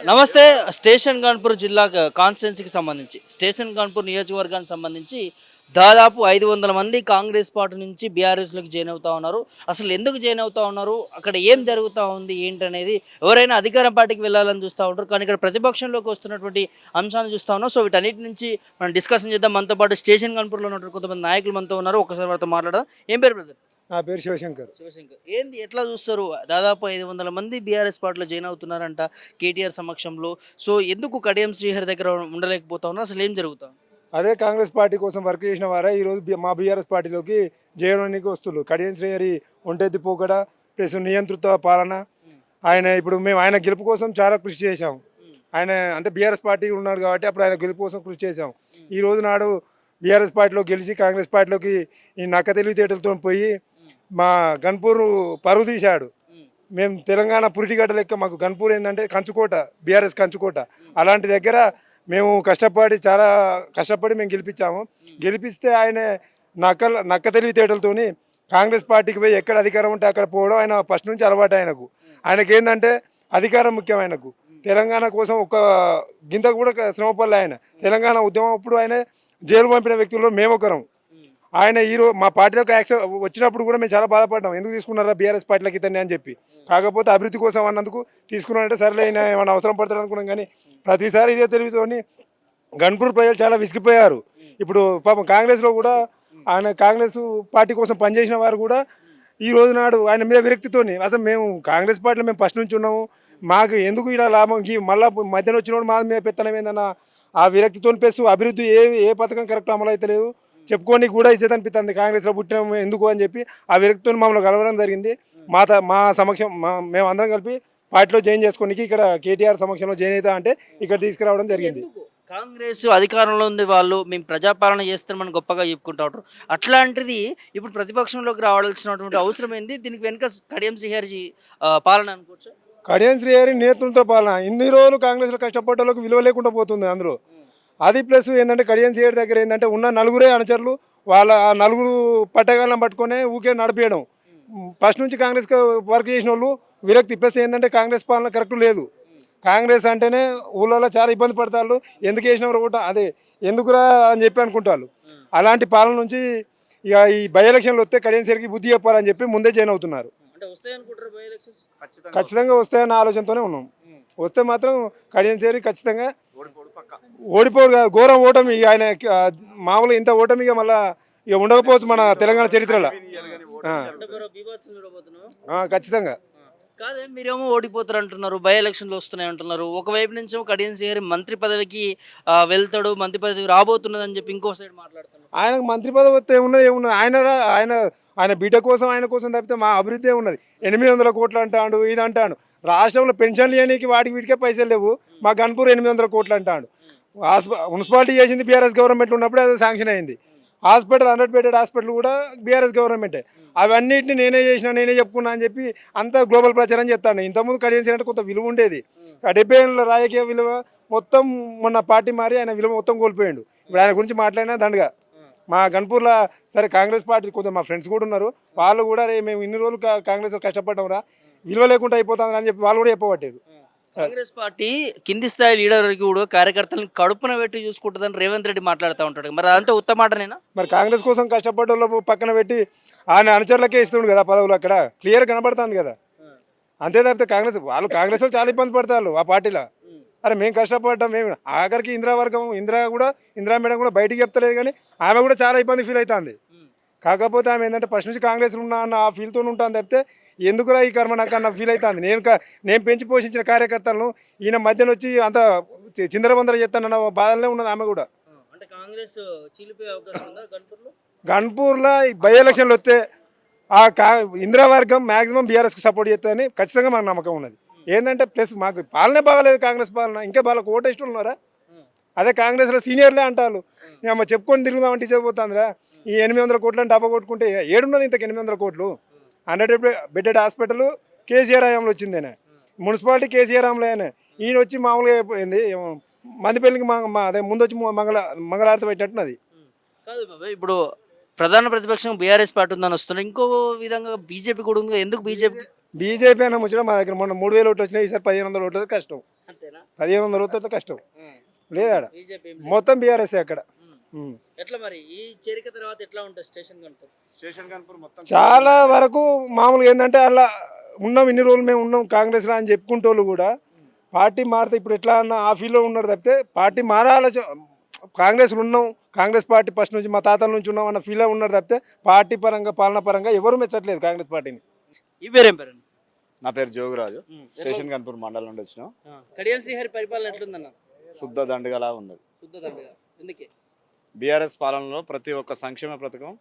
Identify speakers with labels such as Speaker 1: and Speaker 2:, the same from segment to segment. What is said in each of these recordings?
Speaker 1: నమస్తే. స్టేషన్ గన్పూర్ జిల్లా కాన్స్టిట్యున్సీకి సంబంధించి స్టేషన్ గన్పూర్ నియోజకవర్గానికి సంబంధించి దాదాపు 500 మంది కాంగ్రెస్ పార్టీ నుంచి బీఆర్ఎస్లోకి జాయిన్ అవుతా ఉన్నారు. అసలు ఎందుకు జాయిన్ అవుతా ఉన్నారు? అక్కడ ఏం జరుగుతూ ఉంది ఏంటనేది ఎవరైనా అధికార పార్టీకి వెళ్ళాలని చూస్తూ ఉంటారు. కానీ ఇక్కడ ప్రతిపక్షంలోకి వస్తున్నటువంటి అంశాలను చూస్తూ ఉన్నాం. సో వీటన్నిటి నుంచి మనం డిస్కషన్ చేద్దాం. మనతో పాటు స్టేషన్ గన్పూర్లో ఉన్నటువంటి కొంతమంది నాయకులు మనతో ఉన్నారు. ఒకసారి వారితో మాట్లాడదాం. ఏం పేరు బ్రదర్?
Speaker 2: నా పేరు శివశంకర్.
Speaker 1: శివశంకర్. ఏంది ఎట్లా చూస్తారు? దాదాపు 500 మంది బీఆర్ఎస్ పార్టీలో జాయిన్ అవుతున్నారంట కేటీఆర్ సమక్షంలో. సో ఎందుకు కడియం శ్రీహరి దగ్గర ఉండలేకపోతా ఉన్నారు? అసలు ఏం జరుగుతా ఉంది?
Speaker 2: అదే కాంగ్రెస్ పార్టీ కోసం వర్క్ చేసిన వారే ఈరోజు మా బీఆర్ఎస్ పార్టీలోకి జయడానికి వస్తున్నారు. కడియం శ్రీహరి ఒంటెత్తి పోకడ ప్లస్ నియంత్రిత పాలన. ఆయన ఇప్పుడు మేము ఆయన గెలుపు కోసం చాలా కృషి చేశాం. ఆయన అంటే బీఆర్ఎస్ పార్టీ ఉన్నాడు కాబట్టి అప్పుడు ఆయన గెలుపు కోసం కృషి చేశాం. ఈ రోజు నాడు బీఆర్ఎస్ పార్టీలో గెలిచి కాంగ్రెస్ పార్టీలోకి ఈ నక్క తెలివితేటలతో పోయి మా గన్పూర్ పరువు తీశాడు. మేము తెలంగాణ పురిటిగడ్డ లెక్క మాకు గన్పూర్ ఏంటంటే కంచుకోట, బీఆర్ఎస్ కంచుకోట. అలాంటి దగ్గర మేము చాలా కష్టపడి మేము గెలిపించాము. గెలిపిస్తే ఆయన నక్క తెలివితేటలతోని కాంగ్రెస్ పార్టీకి పోయి ఎక్కడ అధికారం ఉంటే అక్కడ పోవడం ఆయన ఫస్ట్ నుంచి అలవాటు. ఆయనకు ఏంటంటే అధికారం ముఖ్యం. ఆయనకు తెలంగాణ కోసం ఒక గింత కూడా శ్రమపడలే. ఆయన తెలంగాణ ఉద్యమం అప్పుడు ఆయన జైలు పంపిన వ్యక్తుల్లో మేమొకరం. ఆయన ఈరోజు మా పార్టీలోకి వచ్చినప్పుడు కూడా మేము చాలా బాధపడ్డాం. ఎందుకు తీసుకున్నారా బీఆర్ఎస్ పార్టీలకి ఇతన్ని అని చెప్పి. కాకపోతే అభివృద్ధి కోసం అన్నందుకు తీసుకున్నారంటే సరేలే ఆయన ఏమైనా అవసరం పడతాడు అనుకున్నాం. కానీ ప్రతిసారి ఇదే తెలివితోని గన్పూర్ ప్రజలు చాలా విసిగిపోయారు. ఇప్పుడు పాపం కాంగ్రెస్లో కూడా ఆయన కాంగ్రెస్ పార్టీ కోసం పనిచేసిన వారు కూడా ఈ రోజు నాడు ఆయన మీద విరక్తితోని అసలు మేము కాంగ్రెస్ పార్టీలో మేము ఫస్ట్ నుంచి ఉన్నాము, మాకు ఎందుకు ఇలా లాభం మళ్ళీ మధ్యన వచ్చినప్పుడు మా మీద పెత్తనం ఏందన్న ఆ విరక్తితో ప్లస్ అభివృద్ధి ఏ పథకం కరెక్ట్ అమలు అయితే లేదు చెప్పుకొని కూడా ఇచ్చేది అనిపిస్తుంది. కాంగ్రెస్లో పుట్టినాము ఎందుకు అని చెప్పి ఆ విరక్తితో మమ్మల్ని కలవడం జరిగింది. మా సమక్షం మేము అందరం కలిపి పార్టీలో జాయిన్ చేసుకోనికి ఇక్కడ కేటీఆర్ సమక్షంలో జాయిన్ అవుతా అంటే ఇక్కడ తీసుకురావడం జరిగింది.
Speaker 1: ఎందుకు? కాంగ్రెస్ అధికారంలో ఉంది, వాళ్ళు మేము ప్రజాపాలన చేస్తామని గొప్పగా చెప్పుకుంటా ఉంటారు. అట్లాంటిది ఇప్పుడు ప్రతిపక్షంలోకి రావాల్సినటువంటి అవసరం ఏంది? దీనికి వెనుక కడియం శ్రీహరి పాలన అనుకోవచ్చు.
Speaker 2: కడియం శ్రీహరి నేతృత్వ పాలన ఇన్ని రోజులు కాంగ్రెస్లో కష్టపడ్డలకు విలువ లేకుండా పోతుంది అందులో. అది ప్లస్ ఏంటంటే కడియం శ్రీహరి దగ్గర ఏంటంటే ఉన్న నలుగురే అనుచరులు, వాళ్ళ ఆ నలుగురు పట్టగాలను పట్టుకొని ఊకే నడిపేయడం. ఫస్ట్ నుంచి కాంగ్రెస్ వర్క్ చేసిన వాళ్ళు విరక్తి. ప్లస్ ఏంటంటే కాంగ్రెస్ పాలన కరెక్ట్ లేదు. కాంగ్రెస్ అంటేనే ఊళ్ళలో చాలా ఇబ్బంది పడతారు. ఎందుకు వేసినవారు కూడా అదే ఎందుకురా అని చెప్పి అనుకుంటారు. అలాంటి పాలన నుంచి ఇక ఈ బై ఎలక్షన్లు వస్తే కడియం శ్రీహరికి బుద్ధి చెప్పాలని చెప్పి ముందే జాయిన్ అవుతున్నారు. ఖచ్చితంగా వస్తాయన్న ఆలోచనతోనే ఉన్నాం. వస్తే మాత్రం కడియం శ్రీహరి ఖచ్చితంగా ఓడిపోడు కాదు, ఘోరం ఓటమి. ఆయన మామూలుగా ఇంత ఓటమిగా మళ్ళీ ఇక ఉండకపోవచ్చు మన తెలంగాణ చరిత్రలో. ఖచ్చితంగా
Speaker 1: కాదే, మీరేమో ఓడిపోతారు అంటున్నారు, బై ఎలక్షన్లు వస్తున్నాయి అంటున్నారు. ఒకవైపు నుంచో కడియం శ్రీహరి మంత్రి పదవికి వెళ్తాడు, మంత్రి పదవి రాబోతున్నది అని చెప్పి ఇంకో సైడ్ మాట్లాడుతున్నారు.
Speaker 2: ఆయనకు మంత్రి పదవి వస్తే ఏమున్నది ఆయన ఆయన ఆయన బిడ్డ కోసం ఆయన కోసం తప్పితే మా అభివృద్ధి ఉన్నది. 800 కోట్లు అంటాడు, ఇది అంటాడు. రాష్ట్రంలో పెన్షన్లు ఇవ్వడానికి వాటికి వీటికే పైసలు లేవు. మా గన్పూర్ 800 కోట్లు అంటాడు. మున్సిపాలిటీ చేసింది బీఆర్ఎస్ గవర్నమెంట్ ఉన్నప్పుడే అది శాంక్షన్ అయింది. హాస్పిటల్ 100 బెడెడ్ హాస్పిటల్ కూడా బీఆర్ఎస్ గవర్నమెంటే. అవన్నిటిని నేనే చేసిన నేనే చెప్పుకున్నా అని చెప్పి అంతా గ్లోబల్ ప్రచారం చేస్తాను. ఇంతకుముందు కడియం శ్రీహరి కొంత విలువ ఉండేది. 70 ఏళ్ళ రాజకీయ విలువ మొత్తం మొన్న పార్టీ మారి ఆయన విలువ మొత్తం కోల్పోయాడు. ఇప్పుడు ఆయన గురించి మాట్లాడినా దండగా. మా గన్పూర్లో సరే కాంగ్రెస్ పార్టీ కొంత మా ఫ్రెండ్స్ కూడా ఉన్నారు. వాళ్ళు కూడా మేము ఇన్ని రోజులు కాంగ్రెస్లో కష్టపడ్డాం రా, విలువ లేకుండా అయిపోతుంది అని చెప్పి వాళ్ళు కూడా చెప్పబట్టారు.
Speaker 1: కాంగ్రెస్ పార్టీ కింది స్థాయి లీడర్ కూడా కార్యకర్తలను కడుపున పెట్టి చూసుకుంటుందని రేవంత్ రెడ్డి మాట్లాడుతూ ఉంటాడు. మరి అదంతా ఉత్తమాటనేనా?
Speaker 2: మరి కాంగ్రెస్ కోసం కష్టపడ్డ వాళ్ళు పక్కన పెట్టి ఆయన అనుచరులకే ఇస్తుండు కదా పదవులు. అక్కడ క్లియర్ కనబడుతుంది కదా. అంతే తప్పితే కాంగ్రెస్ చాలా ఇబ్బంది పడతారు ఆ పార్టీలో. అరే మేము కష్టపడ్డాం, మేము ఆఖరికి ఇందిరా మేడం కూడా బయటికి చెప్తలేదు. కానీ ఆమె కూడా చాలా ఇబ్బంది ఫీల్ అవుతుంది. కాకపోతే ఆమె ఏంటంటే ఫస్ట్ నుంచి కాంగ్రెస్లో ఉన్నా అన్న ఆ ఫీల్తో ఉంటాను తప్పితే ఎందుకురా ఈ కర్మ నాకు అన్న ఫీల్ అవుతుంది. నేను పెంచి పోషించిన కార్యకర్తలను ఈయన మధ్యలో వచ్చి అంత చిందరబందర చేస్తానన్న బాధలనే ఉన్నది ఆమె కూడా.
Speaker 1: అంటే కాంగ్రెస్ చీలిపోయే అవకాశం ఉందా గన్పూర్లో?
Speaker 2: గన్పూర్లో బై ఎలక్షన్లు వస్తే ఇందిరా వర్గం మ్యాక్సిమం బీఆర్ఎస్కి సపోర్ట్ చేస్తుందని ఖచ్చితంగా మాకు నమ్మకం ఉన్నది. ఏంటంటే ప్లస్ మాకు పాలనే బాగాలేదు కాంగ్రెస్ పాలన. ఇంకా వాళ్ళకి ఓటేస్టులు ఉన్నారా? అదే కాంగ్రెస్లో సీనియర్లే అంటారు. అమ్మ చెప్పుకొని తిరుగుదామంటే చదిపోతుందిరా. ఈ 800 కోట్లని డబ్బా కొట్టుకుంటే ఏడున్నది ఇంతకు 800 కోట్లు. 100 బెడెడ్ హాస్పిటల్ కేసీఆర్ హయాంలో వచ్చింది. ఆయన మున్సిపాలిటీ కేసీఆర్ హయాంలో ఆయన. ఈయన వచ్చి మామూలుగా అయిపోయింది. మందిపల్లికి అదే ముందు వచ్చి మంగళారతి పెట్టినట్టున్నది.
Speaker 1: కాదు బాబాయ్, ఇప్పుడు ప్రధాన ప్రతిపక్షం బీఆర్ఎస్ పార్టీ ఉందని వస్తున్నారు. ఇంకో విధంగా బీజేపీ కూడా ఉంది. ఎందుకు బీజేపీ?
Speaker 2: బీజేపీ అన్న ముచ్చట మా దగ్గర మొన్న 3000 ఓట్లు వచ్చినాయి, ఈసారి 1500 ఓట్లు కష్టం.
Speaker 1: అంతేనా?
Speaker 2: 1500 ఓట్లతో కష్టం లేదా
Speaker 1: బీజేపీ
Speaker 2: మొత్తం బీఆర్ఎస్ అక్కడ.
Speaker 1: ఎట్లా మరి ఈ చేరిక తర్వాత ఎట్లా ఉంటుంది స్టేషన్ కన్పూర్ మొత్తం?
Speaker 2: చాలా వరకు మామూలుగా ఏంటంటే అలా ఉన్నాం, ఇన్ని రోజులు మేము ఉన్నాం కాంగ్రెస్లో అని చెప్పుకుంటోళ్ళు కూడా పార్టీ మారితే ఇప్పుడు ఎట్లా అన్న ఆ ఫీల్లో ఉన్నారు తప్పితే పార్టీ మారాల కాంగ్రెస్లో ఉన్నాం, కాంగ్రెస్ పార్టీ ఫస్ట్ నుంచి మా తాతల నుంచి ఉన్నాం అన్న ఫీల్లో ఉన్నారు తప్పితే పార్టీ పరంగా పాలన పరంగా ఎవరు మెచ్చట్లేదు కాంగ్రెస్ పార్టీని.
Speaker 1: ఈ పేరేం పేరు?
Speaker 3: నా పేరు జోగురాజు. స్టేషన్ కన్పూర్ మండలం నుండి వచ్చినాం.
Speaker 1: కడియం శ్రీహరి పరిపాలన ఎట్లుందన్న?
Speaker 3: శుద్ధ దండగలా ఉన్నది.
Speaker 1: శుద్ధ దండగా. ఎందుకే?
Speaker 3: బీఆర్ఎస్ పాలనలో ప్రతి ఒక్క సంక్షేమ పథకం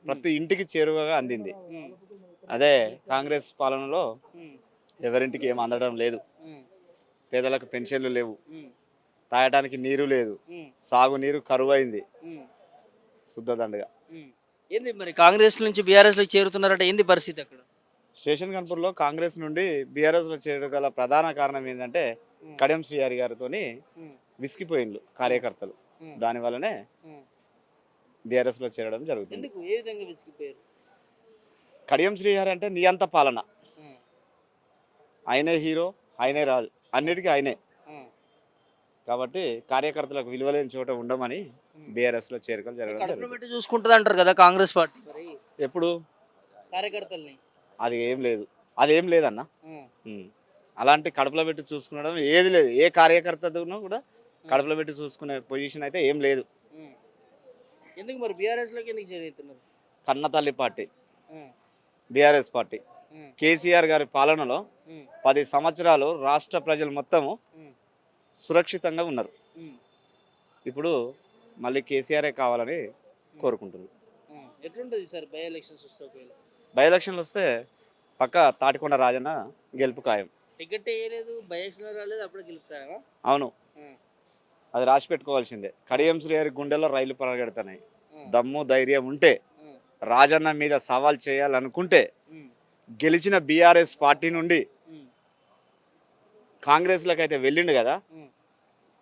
Speaker 3: ప్రతి ఇంటికి చేరువగా అందింది. అదే కాంగ్రెస్ పాలనలో ఎవరింటికి ఏం అందడం లేదు. పేదలకు పెన్షన్లు లేవు, తాగడానికి నీరు లేదు, సాగునీరు కరువైంది. శుద్ధ దండగా.
Speaker 1: ఏంది మరి కాంగ్రెస్ నుంచి బీఆర్ఎస్ లోకి చేరుతున్నారంటే ఏంది పరిస్థితి అక్కడ?
Speaker 3: స్టేషన్ కన్పూర్లో కాంగ్రెస్ నుండి బీఆర్ఎస్లో చేరగల ప్రధాన కారణం ఏంటంటే కడియం శ్రీహరి గారితో విసిగిపోయిండ్రు కార్యకర్తలు. దానివల్లనే బీఆర్ఎస్లో చేరడం జరుగుతుంది.
Speaker 1: ఎందుకు? ఏ విధంగా విసిగిపోయారు?
Speaker 3: కడియం శ్రీహరి అంటే నియంత పాలన, ఆయనే హీరో, ఆయనే రాజు, అన్నిటికీ ఆయనే. కాబట్టి కార్యకర్తలకు విలువలేని చోట ఉండమని బీఆర్ఎస్లో చేరికలు జరగడం జరుగుతుంది.
Speaker 1: పెట్టి చూసుకుంటుంది అంటారు కదా కాంగ్రెస్ పార్టీ,
Speaker 3: ఎప్పుడు
Speaker 1: కార్యకర్తల్ని
Speaker 3: అది ఏం లేదు, అదేం లేదన్న. అలాంటి కడుపులో పెట్టి చూసుకునడం ఏది లేదు. ఏ కార్యకర్తను కూడా కడుపులో పెట్టి చూసుకునే పొజిషన్ అయితే ఏం లేదు.
Speaker 1: ఎందుకు మరి బీఆర్ఎస్ లోకి ఎందుకు చేరుతున్నారు?
Speaker 3: కన్నతల్లి పార్టీ బీఆర్ఎస్ పార్టీ. కేసీఆర్ గారి పాలనలో 10 సంవత్సరాలు రాష్ట్ర ప్రజలు మొత్తము సురక్షితంగా ఉన్నారు. ఇప్పుడు మళ్ళీ కేసీఆరే కావాలని కోరుకుంటున్నారు.
Speaker 1: ఎట్లుంటుంది సార్ బై ఎలక్షన్స్ వస్తే?
Speaker 3: బై ఎలక్షన్లు వస్తే పక్క తాటికొండ రాజన్న గెలుపు ఖాయం.
Speaker 1: టికెట్ వేయలేదు, బై ఎలక్షన్ రాలేదు, అప్పుడు గెలుపుతారా?
Speaker 3: అవును, అది రాసి పెట్టుకోవాల్సిందే. కడియం శ్రీహరి గుండెల్లో రైలు పరిగెడుతున్నాయి. దమ్ము ధైర్యం ఉంటే, రాజన్న మీద సవాల్ చేయాలనుకుంటే, గెలిచిన బీఆర్ఎస్ పార్టీ నుండి కాంగ్రెస్లోకి అయితే వెళ్ళిండు కదా,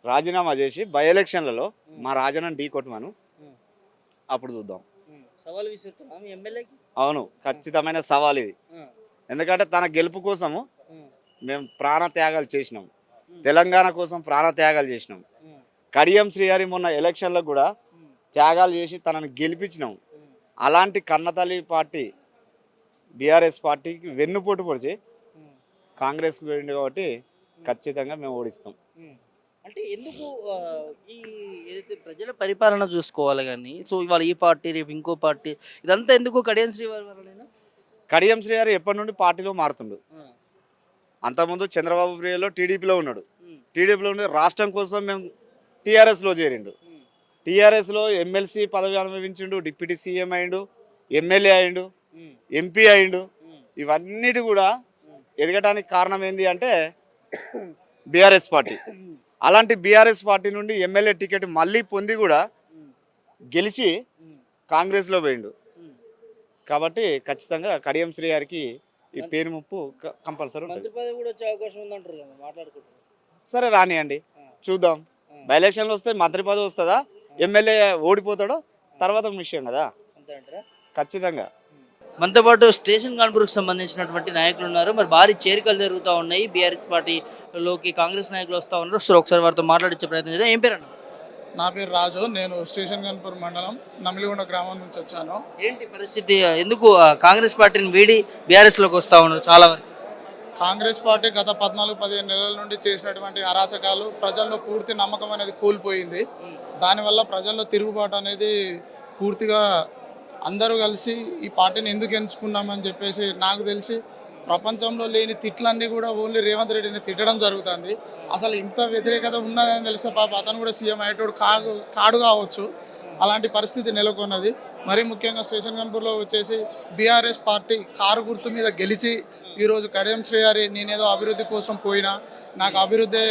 Speaker 3: రాజీనామా చేసి బై ఎలక్షన్లలో మా రాజన్న ఢీ కొట్టమను, అప్పుడు చూద్దాం.
Speaker 1: సవాల్ విసురుతున్నా మీ ఎమ్మెల్యేకి?
Speaker 3: అవును, ఖచ్చితమైన సవాల్ ఇది. ఎందుకంటే తన గెలుపు కోసము మేము ప్రాణ త్యాగాలు చేసినాం, తెలంగాణ కోసం ప్రాణ త్యాగాలు చేసినాం. కడియం శ్రీహరి మొన్న ఎలక్షన్లకు కూడా త్యాగాలు చేసి తనను గెలిపించినాం. అలాంటి కన్నతల్లి పార్టీ బీఆర్ఎస్ పార్టీకి వెన్నుపోటు పొడిచి కాంగ్రెస్కి వెళ్ళింది కాబట్టి ఖచ్చితంగా మేము ఓడిస్తాం.
Speaker 1: అంటే ఎందుకు ఈ ఏదైతే ప్రజల పరిపాలన చూసుకోవాలి కానీ, సో ఇవాళ ఈ పార్టీ రేపు ఇంకో పార్టీ, ఇదంతా ఎందుకు కడియం శ్రీహరి వల్లనేనా?
Speaker 3: కడియం శ్రీహరి ఎప్పటి నుండి పార్టీలో మారుతుండు. అంతకుముందు చంద్రబాబు ప్రియలో టీడీపీలో ఉన్నాడు. టీడీపీలో ఉండి రాష్ట్రం కోసం మేము టీఆర్ఎస్లో చేరిండు. టీఆర్ఎస్లో ఎమ్మెల్సీ పదవి అనుభవించిండు, డిప్యూటీ సీఎం అయిండు, ఎమ్మెల్యే అయిండు, ఎంపీ అయిండు. ఇవన్నిటి కూడా ఎదగడానికి కారణం ఏంది అంటే బీఆర్ఎస్ పార్టీ. అలాంటి బీఆర్ఎస్ పార్టీ నుండి ఎమ్మెల్యే టికెట్ మళ్ళీ పొంది కూడా గెలిచి కాంగ్రెస్లో పోయిండు. కాబట్టి ఖచ్చితంగా కడియం శ్రీహరికి ఈ పేరు ముప్పు కంపల్సరీ ఉంటుంది. సరే రానియండి, చూద్దాం. బై ఎలక్షన్లు వస్తే మంత్రి పదవి వస్తుందా, ఎమ్మెల్యే ఓడిపోతాడో తర్వాత విషయం కదా. ఖచ్చితంగా.
Speaker 1: మనతో పాటు స్టేషన్ కాన్పూర్కి సంబంధించినటువంటి నాయకులు ఉన్నారు. మరి భారీ చేరికలు జరుగుతూ ఉన్నాయి, బీఆర్ఎస్ పార్టీలోకి కాంగ్రెస్ నాయకులు వస్తూ ఉన్నారు. సో ఒకసారి వారితో మాట్లాడించే ప్రయత్నం చేద్దాం. ఏం పేరు అన్న?
Speaker 4: నా పేరు రాజు. నేను స్టేషన్ కాన్పూర్ మండలం నమిలిగొండ గ్రామం నుంచి వచ్చాను.
Speaker 1: ఏంటి పరిస్థితి? ఎందుకు కాంగ్రెస్ పార్టీని వీడి బీఆర్ఎస్లోకి వస్తూ ఉన్నారు? చాలా వరకు
Speaker 4: కాంగ్రెస్ పార్టీ గత 14-15 నెలల నుండి చేసినటువంటి అరాచకాలు ప్రజల్లో పూర్తి నమ్మకం అనేది కోల్పోయింది. దానివల్ల ప్రజల్లో తిరుగుబాటు అనేది పూర్తిగా అందరూ కలిసి ఈ పార్టీని ఎందుకు ఎంచుకున్నామని చెప్పేసి, నాకు తెలిసి ప్రపంచంలో లేని తిట్లన్నీ కూడా ఓన్లీ రేవంత్ రెడ్డిని తిట్టడం జరుగుతుంది. అసలు ఇంత వ్యతిరేకత ఉన్నదని తెలిస్తే పాప అతను కూడా సీఎం అయ్యేటోడు కాడు కావచ్చు. అలాంటి పరిస్థితి నెలకొన్నది. మరీ ముఖ్యంగా స్టేషన్ కాన్పూర్లో వచ్చేసి బీఆర్ఎస్ పార్టీ కారు గుర్తు మీద గెలిచి ఈరోజు కడియం శ్రీహరి నేనేదో అభివృద్ధి కోసం పోయినా, నాకు అభివృద్ధి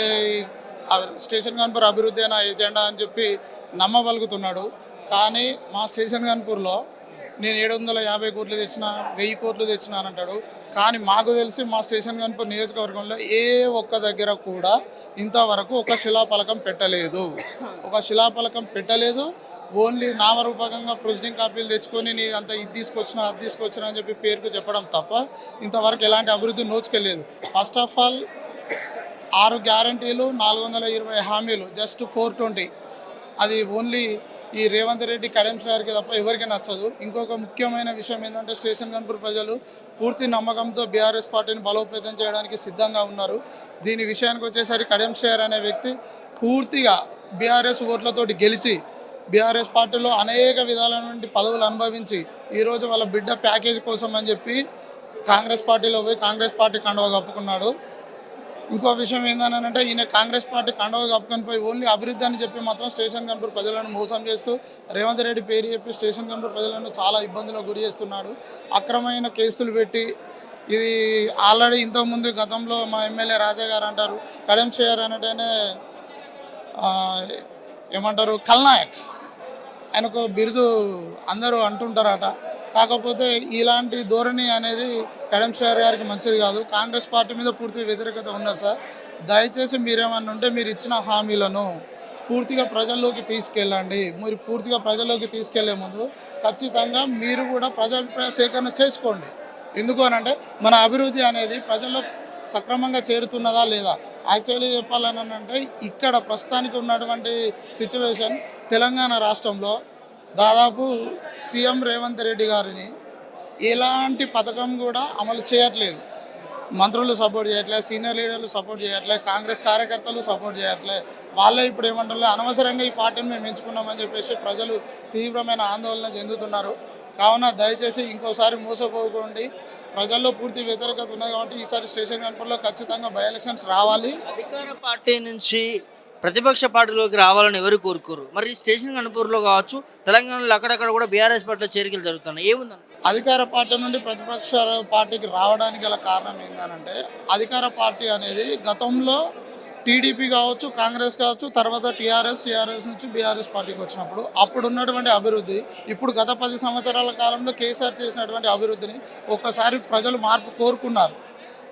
Speaker 4: స్టేషన్ కాన్పూర్ అభివృద్ధి నా ఎజెండా అని చెప్పి నమ్మబలుగుతున్నాడు. కానీ మా స్టేషన్ కాన్పూర్లో నేను 750 కోట్లు తెచ్చిన, 1000 కోట్లు తెచ్చిన అని అంటాడు. కానీ మాకు తెలిసి మా స్టేషన్ కాన్పూర్ నియోజకవర్గంలో ఏ ఒక్క దగ్గర కూడా ఇంతవరకు ఒక శిలాఫలకం పెట్టలేదు. ఓన్లీ నామరూపకంగా ప్రొసీడింగ్ కాపీలు తెచ్చుకొని నీ అంత ఇది తీసుకొచ్చినా అది తీసుకొచ్చినా అని చెప్పి పేరుకు చెప్పడం తప్ప ఇంతవరకు ఎలాంటి అభివృద్ధి నోచుకెళ్ళలేదు. ఫస్ట్ ఆఫ్ ఆల్ 6 గ్యారంటీలు 420 హామీలు జస్ట్ 420, అది ఓన్లీ ఈ రేవంత్ రెడ్డి కడెంస్ గారికి తప్ప ఎవరికి నచ్చదు. ఇంకొక ముఖ్యమైన విషయం ఏంటంటే స్టేషన్ గన్పూర్ ప్రజలు పూర్తి నమ్మకంతో బీఆర్ఎస్ పార్టీని బలోపేతం చేయడానికి సిద్ధంగా ఉన్నారు. దీని విషయానికి వచ్చేసరికి కడెంస్ గారు అనే వ్యక్తి పూర్తిగా బీఆర్ఎస్ ఓట్లతోటి గెలిచి బీఆర్ఎస్ పార్టీలో అనేక విధాల నుండి పదవులు అనుభవించి ఈరోజు వాళ్ళ బిడ్డ ప్యాకేజ్ కోసం అని చెప్పి కాంగ్రెస్ పార్టీలో పోయి కాంగ్రెస్ పార్టీ కండువా కప్పుకున్నాడు. ఇంకో విషయం ఏంటంటే ఈయన కాంగ్రెస్ పార్టీ కండువా కప్పుకొని పోయి ఓన్లీ అభివృద్ధి అని చెప్పి మాత్రం స్టేషన్ గన్పూర్ ప్రజలను మోసం చేస్తూ రేవంత్ రెడ్డి పేరు చెప్పి స్టేషన్ గన్పూర్ ప్రజలను చాలా ఇబ్బందులకు గురి చేస్తున్నాడు. అక్రమమైన కేసులు పెట్టి ఇది ఆల్రెడీ ఇంతకుముందు గతంలో మా ఎమ్మెల్యే రాజా గారు అంటారు కడెం షేర్ అనేటనే ఏమంటారు ఖల్నాయక్, ఆయనకు బిరుదు అందరూ అంటుంటారట. కాకపోతే ఇలాంటి ధోరణి అనేది కడెం షేర్ గారికి మంచిది కాదు. కాంగ్రెస్ పార్టీ మీద పూర్తి వ్యతిరేకత ఉన్నది సార్. దయచేసి మీరేమన్నా ఉంటే మీరు ఇచ్చిన హామీలను పూర్తిగా ప్రజల్లోకి తీసుకెళ్ళండి. మీరు పూర్తిగా ప్రజల్లోకి తీసుకెళ్లే ముందు ఖచ్చితంగా మీరు కూడా ప్రజాభిప్రాయ సేకరణ చేసుకోండి. ఎందుకు అనంటే మన అభివృద్ధి అనేది ప్రజల్లో సక్రమంగా చేరుతున్నదా లేదా. యాక్చువల్లీ చెప్పాలని అంటే ఇక్కడ ప్రస్తుతానికి ఉన్నటువంటి సిచ్యువేషన్ తెలంగాణ రాష్ట్రంలో దాదాపు సీఎం రేవంత్ రెడ్డి గారిని ఎలాంటి పథకం కూడా అమలు చేయట్లేదు. మంత్రులు సపోర్ట్ చేయట్లేదు, సీనియర్ లీడర్లు సపోర్ట్ చేయట్లేదు, కాంగ్రెస్ కార్యకర్తలు సపోర్ట్ చేయట్లేదు. వాళ్ళే ఇప్పుడు ఏమంటారు అనవసరంగా ఈ పార్టీని మేము ఎంచుకున్నామని చెప్పేసి ప్రజలు తీవ్రమైన ఆందోళన చెందుతున్నారు. కావున దయచేసి ఇంకోసారి మోసపోకండి. ప్రజల్లో పూర్తి వ్యతిరేకత ఉన్నది కాబట్టి ఈసారి స్టేషన్ గన్పూర్లో ఖచ్చితంగా బై ఎలక్షన్స్ రావాలి.
Speaker 1: అధికార పార్టీ నుంచి ప్రతిపక్ష పార్టీలోకి రావాలని ఎవరు కోరుకోరు. మరి స్టేషన్ గన్పూర్లో కావచ్చు, తెలంగాణలో అక్కడక్కడ కూడా బీఆర్ఎస్ పార్టీలో చేరికలు జరుగుతున్నాయి. ఏముందని
Speaker 4: అధికార పార్టీ నుండి ప్రతిపక్ష పార్టీకి రావడానికి గల కారణం ఏంటంటే అధికార పార్టీ అనేది గతంలో టీడీపీ కావచ్చు, కాంగ్రెస్ కావచ్చు, తర్వాత టీఆర్ఎస్ నుంచి బీఆర్ఎస్ పార్టీకి వచ్చినప్పుడు అప్పుడు ఉన్నటువంటి అభివృద్ధి ఇప్పుడు గత 10 సంవత్సరాల కాలంలో కేసీఆర్ చేసినటువంటి అభివృద్ధిని ఒక్కసారి ప్రజలు మార్పు కోరుకున్నారు.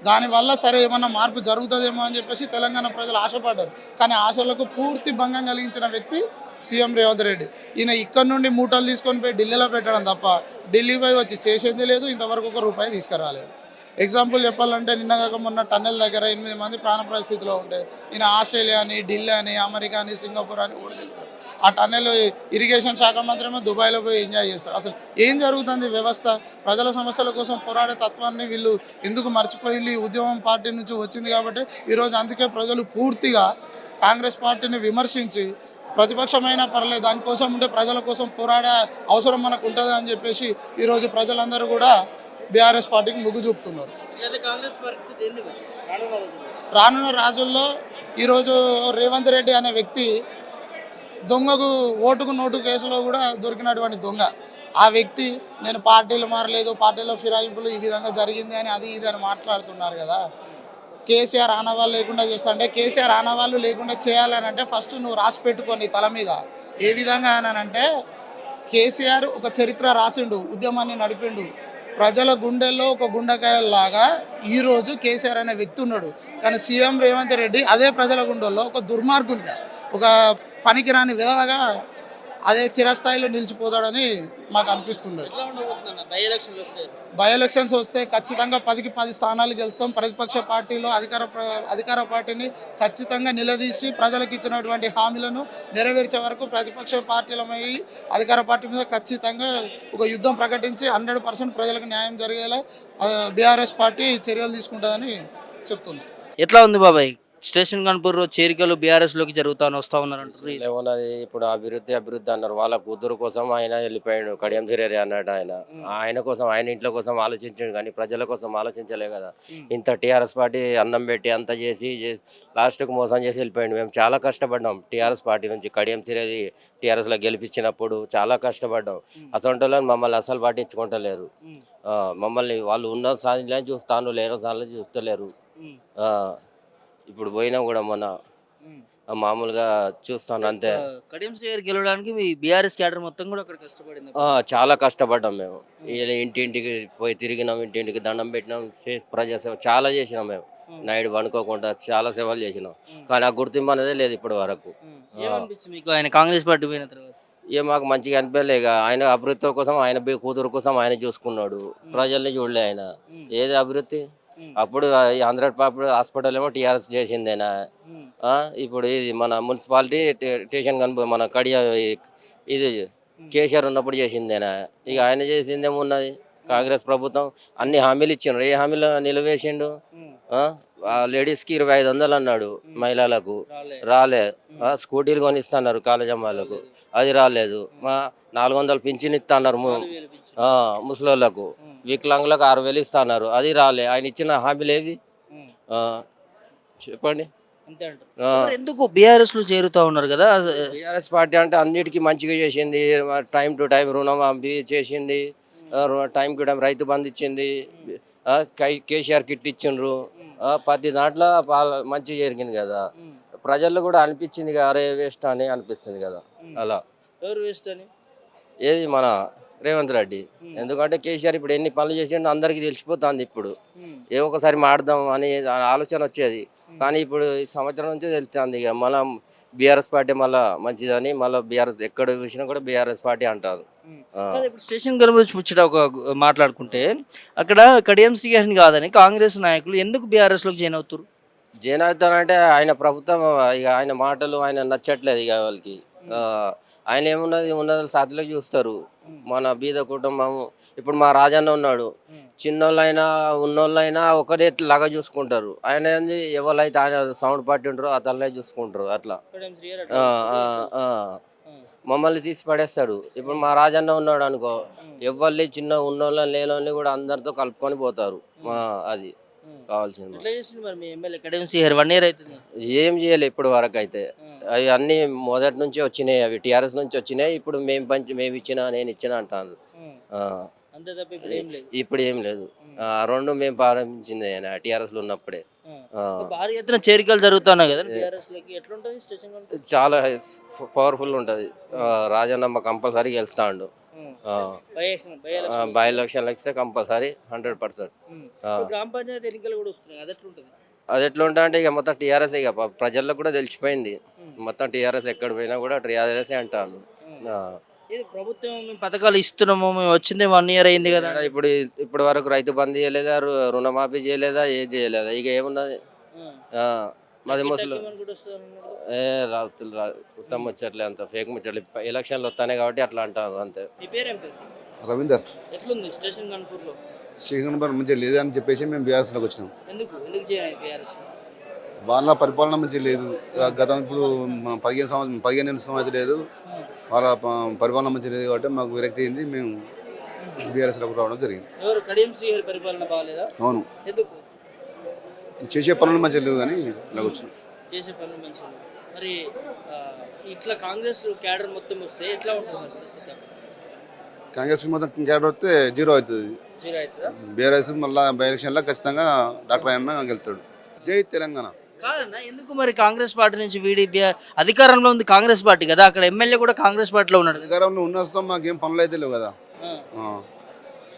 Speaker 4: దానివల్ల సరే ఏమన్నా మార్పు జరుగుతుందేమో అని చెప్పేసి తెలంగాణ ప్రజలు ఆశపడ్డారు. కానీ ఆశలకు పూర్తి భంగం కలిగించిన వ్యక్తి సీఎం రేవంత్ రెడ్డి. ఈయన ఇక్కడ నుండి మూటలు తీసుకొని పోయి ఢిల్లీలో పెట్టడం తప్ప ఢిల్లీ పోయి వచ్చి చేసేది లేదు, ఇంతవరకు ₹1 తీసుకురాలేదు. ఎగ్జాంపుల్ చెప్పాలంటే నిన్నగాక మొన్న టన్నెల్ దగ్గర 8 మంది ప్రాణప్రాయ స్థితిలో ఉంటే ఈయన ఆస్ట్రేలియా అని, ఢిల్లీ అని, అమెరికా అని, సింగపూర్ అని ఊరు తిరుగుతారు. ఆ టన్నెల్ ఇరిగేషన్ శాఖ మంత్రమే దుబాయ్లో పోయి ఎంజాయ్ చేస్తారు. అసలు ఏం జరుగుతుంది వ్యవస్థ? ప్రజల సమస్యల కోసం పోరాడే తత్వాన్ని వీళ్ళు ఎందుకు మర్చిపోయి ఉద్యమం పార్టీ నుంచి వచ్చింది కాబట్టి ఈరోజు అందుకే ప్రజలు పూర్తిగా కాంగ్రెస్ పార్టీని విమర్శించి ప్రతిపక్షమైనా పర్లేదు దానికోసం ఉంటే ప్రజల కోసం పోరాడే అవసరం మనకు ఉంటుంది అని చెప్పేసి ఈరోజు ప్రజలందరూ కూడా బీఆర్ఎస్ పార్టీకి మొగ్గు చూపుతున్నారు.
Speaker 1: కాంగ్రెస్ పరిస్థితి ఏంది మరి
Speaker 4: రానున్న రోజుల్లో ఈరోజు రేవంత్ రెడ్డి అనే వ్యక్తి దొంగకు ఓటుకు నోటు కేసులో కూడా దొరికినటువంటి దొంగ. ఆ వ్యక్తి నేను పార్టీలు మారలేదు, పార్టీలో ఫిరాయింపులు ఈ విధంగా జరిగింది అని అది ఇది అని మాట్లాడుతున్నారు కదా. కేసీఆర్ ఆనవాళ్ళు లేకుండా చేస్తా అంటే కేసీఆర్ ఆనవాళ్ళు లేకుండా చేయాలని అంటే ఫస్ట్ నువ్వు రాసి పెట్టుకొని తల మీద. ఏ విధంగా అనంటే కేసీఆర్ ఒక చరిత్ర రాసిండు, ఉద్యమాన్ని నడిపిండు, ప్రజల గుండెల్లో ఒక గుండెకాయలాగా ఈరోజు కేసీఆర్ అనే వ్యక్తి ఉన్నాడు. కానీ సీఎం రేవంత్ రెడ్డి అదే ప్రజల గుండెల్లో ఒక దుర్మార్గునిగా, ఒక పనికిరాని విధంగా అదే చిరస్థాయిలో నిలిచిపోతాడని మాకు అనిపిస్తుంది. బై ఎలక్షన్స్ వస్తే ఖచ్చితంగా 10కి 10 స్థానాలు గెలుస్తాం. ప్రతిపక్ష పార్టీలో అధికార పార్టీని ఖచ్చితంగా నిలదీసి ప్రజలకు ఇచ్చినటువంటి హామీలను నెరవేర్చే వరకు ప్రతిపక్ష పార్టీలమై అధికార పార్టీ మీద ఖచ్చితంగా ఒక యుద్ధం ప్రకటించి 100% ప్రజలకు న్యాయం జరిగేలా బీఆర్ఎస్ పార్టీ చర్యలు తీసుకుంటుందని చెప్తున్నాం.
Speaker 1: ఎట్లా ఉంది బాబాయ్ స్టేషన్ గన్పూర్ చేరికలు బీఆర్ఎస్ లోకి జరుగుతాను వస్తా ఉన్నారు అంటారు?
Speaker 5: ఏమన్నది ఇప్పుడు అభివృద్ధి అన్నారు. వాళ్ళ కూతురు కోసం ఆయన వెళ్ళిపోయాడు, కడియం ధీరేరి అన్నాడు. ఆయన కోసం ఆయన ఇంట్లో కోసం ఆలోచించాడు కానీ ప్రజల కోసం ఆలోచించలే కదా. ఇంత టీఆర్ఎస్ పార్టీ అన్నం పెట్టి అంత చేసి లాస్ట్కు మోసం చేసి వెళ్ళిపోయాడు. మేము చాలా కష్టపడ్డాం టీఆర్ఎస్ పార్టీ నుంచి. కడియం ధీరేరి టీఆర్ఎస్లో గెలిపించినప్పుడు చాలా కష్టపడ్డాం. అసలు మమ్మల్ని అసలు పట్టించుకుంటలేరు. మమ్మల్ని వాళ్ళు ఉన్న సార్లు చూస్తాను, లేని సార్లు చూస్తలేరు. ఇప్పుడు పోయినా కూడా మొన్న మామూలుగా చూస్తాను అంతే.
Speaker 1: కడియం శ్రీగారు గెలవడానికి మీ బీఆర్ఎస్ క్యాడర్ మొత్తం కూడా అక్కడ కష్టపడింది.
Speaker 5: చాలా కష్టపడ్డాం మేము. ఇంటింటికి పోయి తిరిగినాం, ఇంటింటికి దండం పెట్టినాం, ప్రజాసేవ చాలా చేసినాం మేము. నైట్ అనుకోకుండా చాలా సేవలు చేసినాం. కానీ ఆ గుర్తింపు అనేది లేదు ఇప్పటి వరకు.
Speaker 1: ఏమనిపించింది మీకు ఆయన కాంగ్రెస్ పార్టీ పోయిన తర్వాత?
Speaker 5: ఇక మాకు మంచిగా అనిపించలే. ఇక ఆయన అభివృద్ధి కోసం ఆయన కూతురు కోసం ఆయన చూసుకున్నాడు, ప్రజల్ని చూడలే ఆయన. ఏది అభివృద్ధి? అప్పుడు ఈ 100 పాపుల హాస్పిటల్ ఏమో టీఆర్ఎస్ చేసిందేనా? ఇప్పుడు ఇది మన మున్సిపాలిటీ స్టేషన్ కనుక మన ఇది కేసీఆర్ ఉన్నప్పుడు చేసిందేనా? ఇక ఆయన చేసిందేమున్నది? కాంగ్రెస్ ప్రభుత్వం అన్ని హామీలు ఇచ్చిండ్రు, ఏ హామీలు నిలువేసిండు? లేడీస్కి 2500 అన్నాడు, మహిళలకు రాలే. స్కూటీలు కొనిస్తున్నారు కాలేజ్ అమ్మాయిలకు, అది రాలేదు. 400 పింఛన్ ఇస్తున్నారు ముసలోళ్ళకు, వికలాంగులకు 6000 ఇస్తున్నారు, అది రాలే. ఆయన ఇచ్చిన హామీలు ఏవి చెప్పండి?
Speaker 1: మరి ఎందుకు బీఆర్ఎస్ లో చేరుతా ఉన్నారు కదా?
Speaker 5: టీఆర్ఎస్ పార్టీ అంటే అన్నిటికీ మంచిగా చేసింది, టైం టు టైం రుణమాఫీ చేసింది, time to time Rythu Bandhu ఇచ్చింది, కేసీఆర్ కిట్ ఇచ్చిండ్రు, ప్రతి దాంట్లో మంచి జరిగింది కదా. ప్రజల్లో కూడా అనిపించింది కదా, అరే వేస్ట్ అని అనిపిస్తుంది కదా. అలా
Speaker 1: ఎవరు వేస్ట్ అని?
Speaker 5: ఏది మన రేవంత్ రెడ్డి. ఎందుకంటే కేసీఆర్ ఇప్పుడు ఎన్ని పనులు చేసిండో అందరికీ తెలిసిపోతుంది. ఇప్పుడు ఏ ఒకసారి మాడదాం అని ఆలోచన వచ్చేది, కానీ ఇప్పుడు ఈ సంవత్సరం నుంచి తెలుస్తుంది. ఇక మనం బీఆర్ఎస్ పార్టీ మళ్ళీ మంచిదని, మళ్ళీ బీఆర్ఎస్ ఎక్కడ చూసినా కూడా బీఆర్ఎస్ పార్టీ అంటారు.
Speaker 1: ఇప్పుడు స్టేషన్ గురించి ముచ్చట మాట్లాడుకుంటే, అక్కడ కడియం శ్రీహరిని కాదని కాంగ్రెస్ నాయకులు ఎందుకు బీఆర్ఎస్ లోకి జాయిన్ అవుతారు?
Speaker 5: జైన్ అవుతానంటే ఆయన ప్రభుత్వం ఇక ఆయన మాటలు ఆయన నచ్చట్లేదు ఇక వాళ్ళకి. ఆయన ఉన్నది సాతిలో చూస్తారు. మన బీద కుటుంబం ఇప్పుడు మా రాజన్న ఉన్నాడు, చిన్నోళ్ళైనా ఉన్నోళ్ళైనా ఒకటే లాగా చూసుకుంటారు. ఆయన ఏంది ఎవరైతే ఆయన సౌండ్ పార్టీ ఉంటారో అతన్నే చూసుకుంటారు. అట్లా మమ్మల్ని తీసి పడేస్తాడు. ఇప్పుడు మా రాజన్న ఉన్నాడు అనుకో, ఎవరిని చిన్న ఉన్నోళ్ళని లేనోళ్ళని కూడా అందరితో కలుపుకొని పోతారు. అది కావాల్సింది. ఏం చేయలే ఇప్పటి వరకు అయితే. అవి అన్నీ మొదటి నుంచి వచ్చినాయి, అవి టీఆర్ఎస్ నుంచి వచ్చినాయి. ఇప్పుడు మేము ఇచ్చినా నేను ఇచ్చినా అంటాను. ఇప్పుడు ఏం లేదు. రెండు మేము ప్రారంభించింది టీఆర్ఎస్ లో ఉన్నప్పుడే.
Speaker 1: భారీ ఎత్తున చేరికలు జరుగుతున్నాయి కదా చాలా
Speaker 5: పవర్ఫుల్ ఉంటది. రాజన్న కంపల్సరీ గెలుస్తాడు. బై ఎలక్షన్లు వస్తే కంపల్సరీ 100%.
Speaker 1: గ్రామ పంచాయతీ ఎన్నికలు కూడా వస్తున్నాయి,
Speaker 5: అది ఎట్లా ఉంటా అంటే ఇక మొత్తం టీఆర్ఎస్, ఇక ప్రజల్లో కూడా తెలిసిపోయింది మొత్తం టీఆర్ఎస్. ఎక్కడ పోయినా కూడా టీఆర్ఎస్ అంటాను.
Speaker 1: ప్రభుత్వం పథకాలు ఇస్తున్నాము, మేము వచ్చింది 1 year అయింది కదా.
Speaker 5: ఇప్పుడు వరకు రైతు బంధు చేయలేదా, రుణమాఫీ చేయలేదా, ఏది చేయలేదా? ఇక ఏమున్నది? మాది ముసలు ఉత్తమ ముచ్చట్లే, అంత ఫేక్ ముచ్చట్లు. ఎలక్షన్లు వస్తానే కాబట్టి అట్లా అంటారు అంతే.
Speaker 6: రవీందర్.
Speaker 1: ఎట్లుంది స్టేషన్ కనుపూర్లో?
Speaker 6: స్టేషన్ కనుపూర్ మంచిగా లేదని చెప్పేసి మేము బీఆర్ఎస్లోకి వచ్చినాం.
Speaker 1: ఎందుకు చేయాలి బీఆర్ఎస్?
Speaker 6: వాళ్ళ పరిపాలన మంచిగా లేదు. గతం ఇప్పుడు 15 సంవత్సరం అయితే లేదు, వాళ్ళ పరిపాలన మంచిగా లేదు కాబట్టి మాకు విరక్తి అయింది. మేము బీఆర్ఎస్లోకి రావడం జరిగింది.
Speaker 1: ఎవరు కడియం శ్రీహరి పరిపాలన బాగాలేదా?
Speaker 6: అవును,
Speaker 1: ఎందుకు?
Speaker 6: చేసే పనులు మంచిగా లేవు కానీ ఇలాగ వచ్చినాం.
Speaker 1: చేసే పనులు మంచిగా. మరి ఇట్లా కాంగ్రెస్ క్యాడర్ మొత్తం వస్తే ఎట్లా ఉంటుంది పరిస్థితి?
Speaker 6: కాంగ్రెస్ మొత్తం క్యాడర్ వస్తే జీరో అవుతుంది. బీఆర్ఎస్ మళ్ళీ బై ఎలక్షన్లో ఖచ్చితంగా డాక్టర్ అన్న గెలుతాడు. జై తెలంగాణ.
Speaker 1: కాదన్నా, ఎందుకు మరి కాంగ్రెస్ పార్టీ నుంచి వీడి అధికారంలో ఉంది కాంగ్రెస్ పార్టీ కదా, అక్కడ ఎమ్మెల్యే కూడా కాంగ్రెస్ పార్టీలో ఉన్నాడు.
Speaker 6: అధికారంలో ఉన్నస్తాం, మాకేం పనులు అయితే లేవు కదా.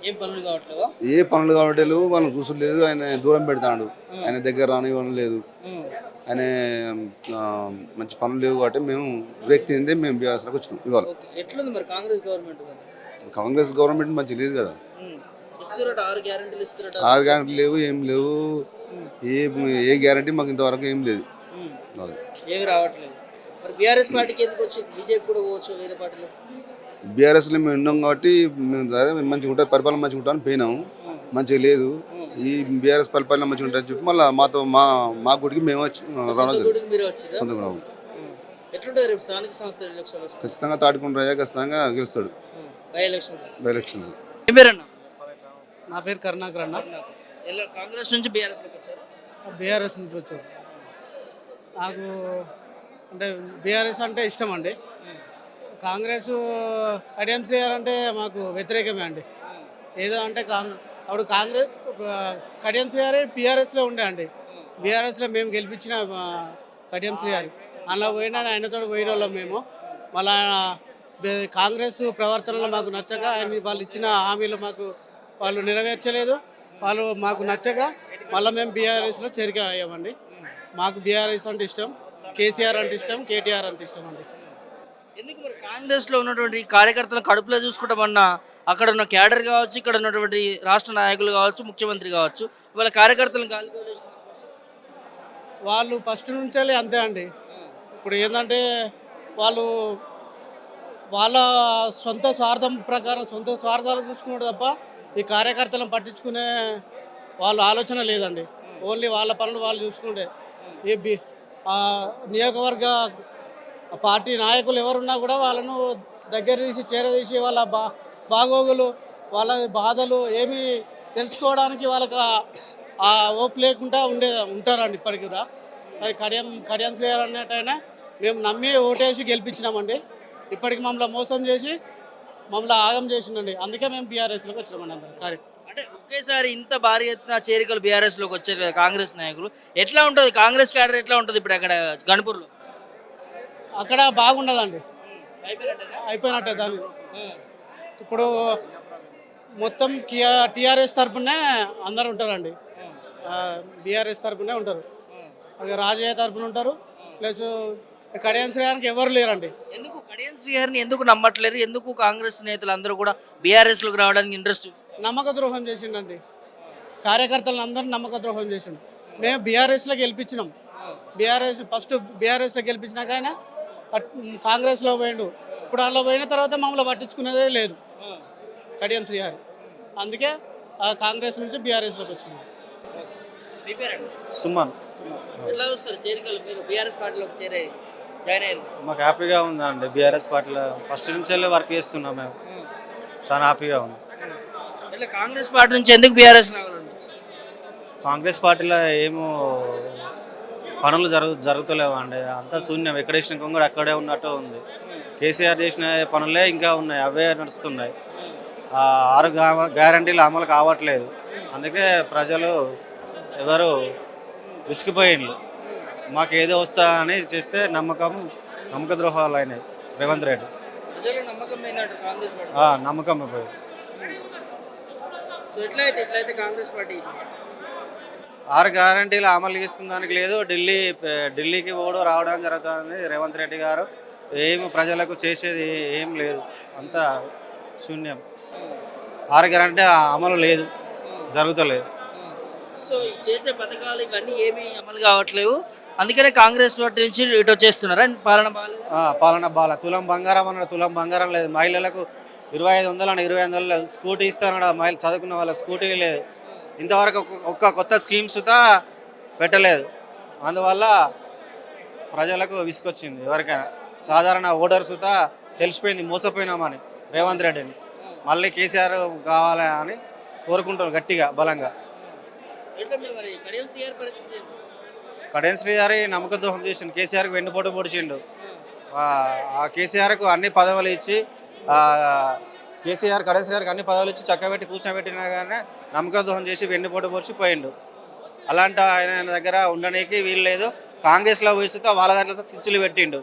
Speaker 1: ఏం పనులు కావట్లేవా?
Speaker 6: ఏ పనులు కావట్లేదు, వాళ్ళు చూసలేదు. ఆయన దూరం పెడతాడు, ఆయన దగ్గర రానివ్వడం లేదు. ఆయన మంచి పనులు లేవు కాబట్టి మేము బ్రేక్ తింది, మేము బీఆర్ఎస్లోకి వచ్చినాం. ఇవాళ
Speaker 1: ఎట్లుంది మరి కాంగ్రెస్ గవర్నమెంట్?
Speaker 6: కాంగ్రెస్ గవర్నమెంట్ మంచి లేదు కదా.
Speaker 1: 6
Speaker 6: గ్యారెంటీలు లేవు, ఏం లేవు. ఏ గ్యారెంటీ మాకు ఇంతవరకు ఏం లేదు,
Speaker 1: ఏమి రావట్లేదు. మరి బీఆర్ఎస్ పార్టీకి ఎందుకు వచ్చింది? బీజేపీ కూడా పోవచ్చు, వేరే పార్టీలో.
Speaker 6: బీఆర్ఎస్లో మేము ఉన్నాం కాబట్టి మేము మంచిగా ఉంటుంది, పరిపాలన మంచిగా ఉంటామని పోయినాము. మంచిగా లేదు, ఈ బీఆర్ఎస్ పరిపాలన మంచిగా ఉంటుంది చెప్పి మళ్ళీ మా గుడికి మేము వచ్చి ఖచ్చితంగా తాడుకుంటారా, ఖచ్చితంగా గెలుస్తాడు బై ఎలక్షన్.
Speaker 4: నా పేరు కరుణాకర్ అన్న.
Speaker 1: కాంగ్రెస్ నుంచి
Speaker 4: బీఆర్ఎస్ నుంచి వచ్చాడు. నాకు అంటే బీఆర్ఎస్ అంటే ఇష్టం అండి. కాంగ్రెస్ కడియం శ్రీహరి అంటే మాకు వ్యతిరేకమే అండి. ఏదో అంటే అప్పుడు కాంగ్రెస్ కడియం శ్రీహరి బీఆర్ఎస్లో ఉండే అండి. బీఆర్ఎస్లో మేము గెలిపించిన కడియం శ్రీహరి అలా పోయినా ఆయనతో పోయిన వాళ్ళం మేము. మళ్ళీ కాంగ్రెస్ ప్రవర్తనలో మాకు నచ్చక వాళ్ళు ఇచ్చిన హామీలు వాళ్ళు నెరవేర్చలేదు. వాళ్ళు మాకు నచ్చక మళ్ళీ మేము బీఆర్ఎస్లో చేరిక అయ్యామండి. మాకు బీఆర్ఎస్ అంటే ఇష్టం, కేసీఆర్ అంటే ఇష్టం, కేటీఆర్ అంటే ఇష్టం అండి.
Speaker 1: ఎందుకు మరి కాంగ్రెస్లో ఉన్నటువంటి కార్యకర్తలను కడుపులో చూసుకుంటామన్నా అక్కడ ఉన్న క్యాడర్ కావచ్చు, ఇక్కడ ఉన్నటువంటి రాష్ట్ర నాయకులు కావచ్చు, ముఖ్యమంత్రి కావచ్చు, వాళ్ళ కార్యకర్తలను గాలిలో చూస్తున్నారు.
Speaker 7: వాళ్ళు ఫస్ట్ నుంచే అంతే అండి. ఇప్పుడు ఏంటంటే వాళ్ళు వాళ్ళ సొంత స్వార్థం ప్రకారం సొంత స్వార్థాలు చూసుకున్నాడు తప్ప ఈ కార్యకర్తలను పట్టించుకునే వాళ్ళ ఆలోచన లేదండి. ఓన్లీ వాళ్ళ పనులు వాళ్ళు చూసుకుంటే ఈ నియోజకవర్గ పార్టీ నాయకులు ఎవరున్నా కూడా వాళ్ళను దగ్గర తీసి చేరదీసి వాళ్ళ బాగోగులు వాళ్ళ బాధలు ఏమీ తెలుసుకోవడానికి వాళ్ళకి ఆ ఓపు లేకుండా ఉంటారండి ఇప్పటికి కూడా. అది కడియం శ్రీగారు అన్నట్టయినా మేము నమ్మి ఓటేసి గెలిపించినామండి. ఇప్పటికి మమ్మల్ని మోసం చేసి మమ్మల్ని ఆగం చేసిండండి. అందుకే మేము బీఆర్ఎస్లోకి వచ్చినామండి అందరం కార్యక్రమం.
Speaker 1: అంటే ఒకేసారి ఇంత భారీ ఎత్తున చేరికలు బీఆర్ఎస్లోకి వచ్చారు కదా కాంగ్రెస్ నాయకులు, ఎట్లా ఉంటుంది కాంగ్రెస్ క్యాడర్ ఎట్లా ఉంటుంది ఇప్పుడు అక్కడ గణపూర్లో?
Speaker 7: అక్కడ బాగుండదండి, అయిపోయినట్టే దాన్ని. ఇప్పుడు మొత్తం టీఆర్ఎస్ తరపునే అందరు ఉంటారండి, బీఆర్ఎస్ తరపునే ఉంటారు. రాజయ్య తరపున ఉంటారు, ప్లస్ కడియం శ్రీగారికి ఎవరు లేరండి.
Speaker 1: ఎందుకు కడియం శ్రీహరిని ఎందుకు నమ్మట్లేరు? ఎందుకు కాంగ్రెస్ నేతలు అందరూ కూడా బీఆర్ఎస్లోకి రావడానికి ఇంట్రెస్ట్?
Speaker 7: నమ్మక ద్రోహం చేసిండండి, కార్యకర్తలను అందరూ నమ్మక ద్రోహం చేసిండు. మేము బీఆర్ఎస్లో గెలిపించినాం, ఫస్ట్ బీఆర్ఎస్లో గెలిపించినాక ఆయన కాంగ్రెస్లో పోయిండు. ఇప్పుడు అందులో పోయిన తర్వాత మమ్మల్ని పట్టించుకునేదే లేదు కడియం శ్రీహరి. అందుకే కాంగ్రెస్ నుంచి బీఆర్ఎస్లోకి వచ్చినాం.
Speaker 8: సుమన్.
Speaker 1: ఎట్లా చూస్తారు చేరికలు? మీరు బీఆర్ఎస్ పార్టీలోకి జాయిన్ అయ్యారు.
Speaker 8: మాకు హ్యాపీగా ఉందండి, బీఆర్ఎస్ పార్టీలో ఫస్ట్ నుంచి వెళ్ళి వర్క్ చేస్తున్నాం మేము, చాలా హ్యాపీగా ఉంది.
Speaker 1: ఇట్లా కాంగ్రెస్ పార్టీ నుంచి ఎందుకు బీఆర్ఎస్ రావాలండి?
Speaker 8: కాంగ్రెస్ పార్టీలో ఏమో పనులు జరుగుతలేవు అండి, అంతా శూన్యం. ఎక్కడ వేసిన కొంగడు అక్కడే ఉన్నట్టు ఉంది. కేసీఆర్ చేసిన పనులే ఇంకా ఉన్నాయి, అవే నడుస్తున్నాయి. 6 గ్యారంటీలు అమలు కావట్లేదు. అందుకే ప్రజలు ఎవరు విసిగిపోయిండ్రు. మాకు ఏదో వస్తా అని చేస్తే నమ్మక ద్రోహాలు అయినాయి రేవంత్ రెడ్డి.
Speaker 1: నమ్మకం పోయిందంటారు కాంగ్రెస్ పార్టీ?
Speaker 8: నమ్మకం పోయింది.
Speaker 1: సో ఎట్లయితే కాంగ్రెస్ పార్టీ
Speaker 8: 6 గ్యారంటీలు అమలు చేసుకున్నానికి లేదు. ఢిల్లీకి రావడం జరుగుతుంది రేవంత్ రెడ్డి గారు. ఏమి ప్రజలకు చేసేది ఏం లేదు, అంతా శూన్యం. 6 గ్యారంటీ అమలు లేదు, జరుగుతలేదు.
Speaker 1: సో చేసే పథకాలు ఇవన్నీ ఏమీ అమలు కావట్లేవు, అందుకనే కాంగ్రెస్ పార్టీ నుంచి ఇటు వచ్చేస్తున్నారా? పాలన
Speaker 8: పాలన బాల తులం బంగారం అన్నాడు, తులం బంగారం లేదు. మహిళలకు 2500 అని 2500 స్కూటీ ఇస్తానన్నాడు, మహిళలు చదువుకున్న వాళ్ళ స్కూటీ లేదు. ఇంతవరకు ఒక్క కొత్త స్కీమ్స్ పెట్టలేదు. అందువల్ల ప్రజలకు విసుకొచ్చింది. ఎవరికైనా సాధారణ ఓటర్స్ తెలిసిపోయింది మోసపోయినామని రేవంత్ రెడ్డిని. మళ్ళీ కేసీఆర్ కావాలి అని కోరుకుంటారు గట్టిగా బలంగా. కడియం శ్రీగారి నమ్మక ద్రోహం చేసిండు, కేసీఆర్కి వెన్నుపోటు పొడిచిండు. ఆ కేసీఆర్కు అన్ని పదవులు ఇచ్చి కడియం శ్రీగారికి అన్ని పదవులు ఇచ్చి చక్కబెట్టి కూర్చోబెట్టినా కానీ నమ్మక ద్రోహం చేసి వెన్నుపోటు పొడిచి పోయిండు. అలాంటి ఆయన దగ్గర ఉండడానికి వీలు లేదు. కాంగ్రెస్లో పోయిస్తే వాళ్ళ దాంట్లో స్విచ్లు పెట్టిండు.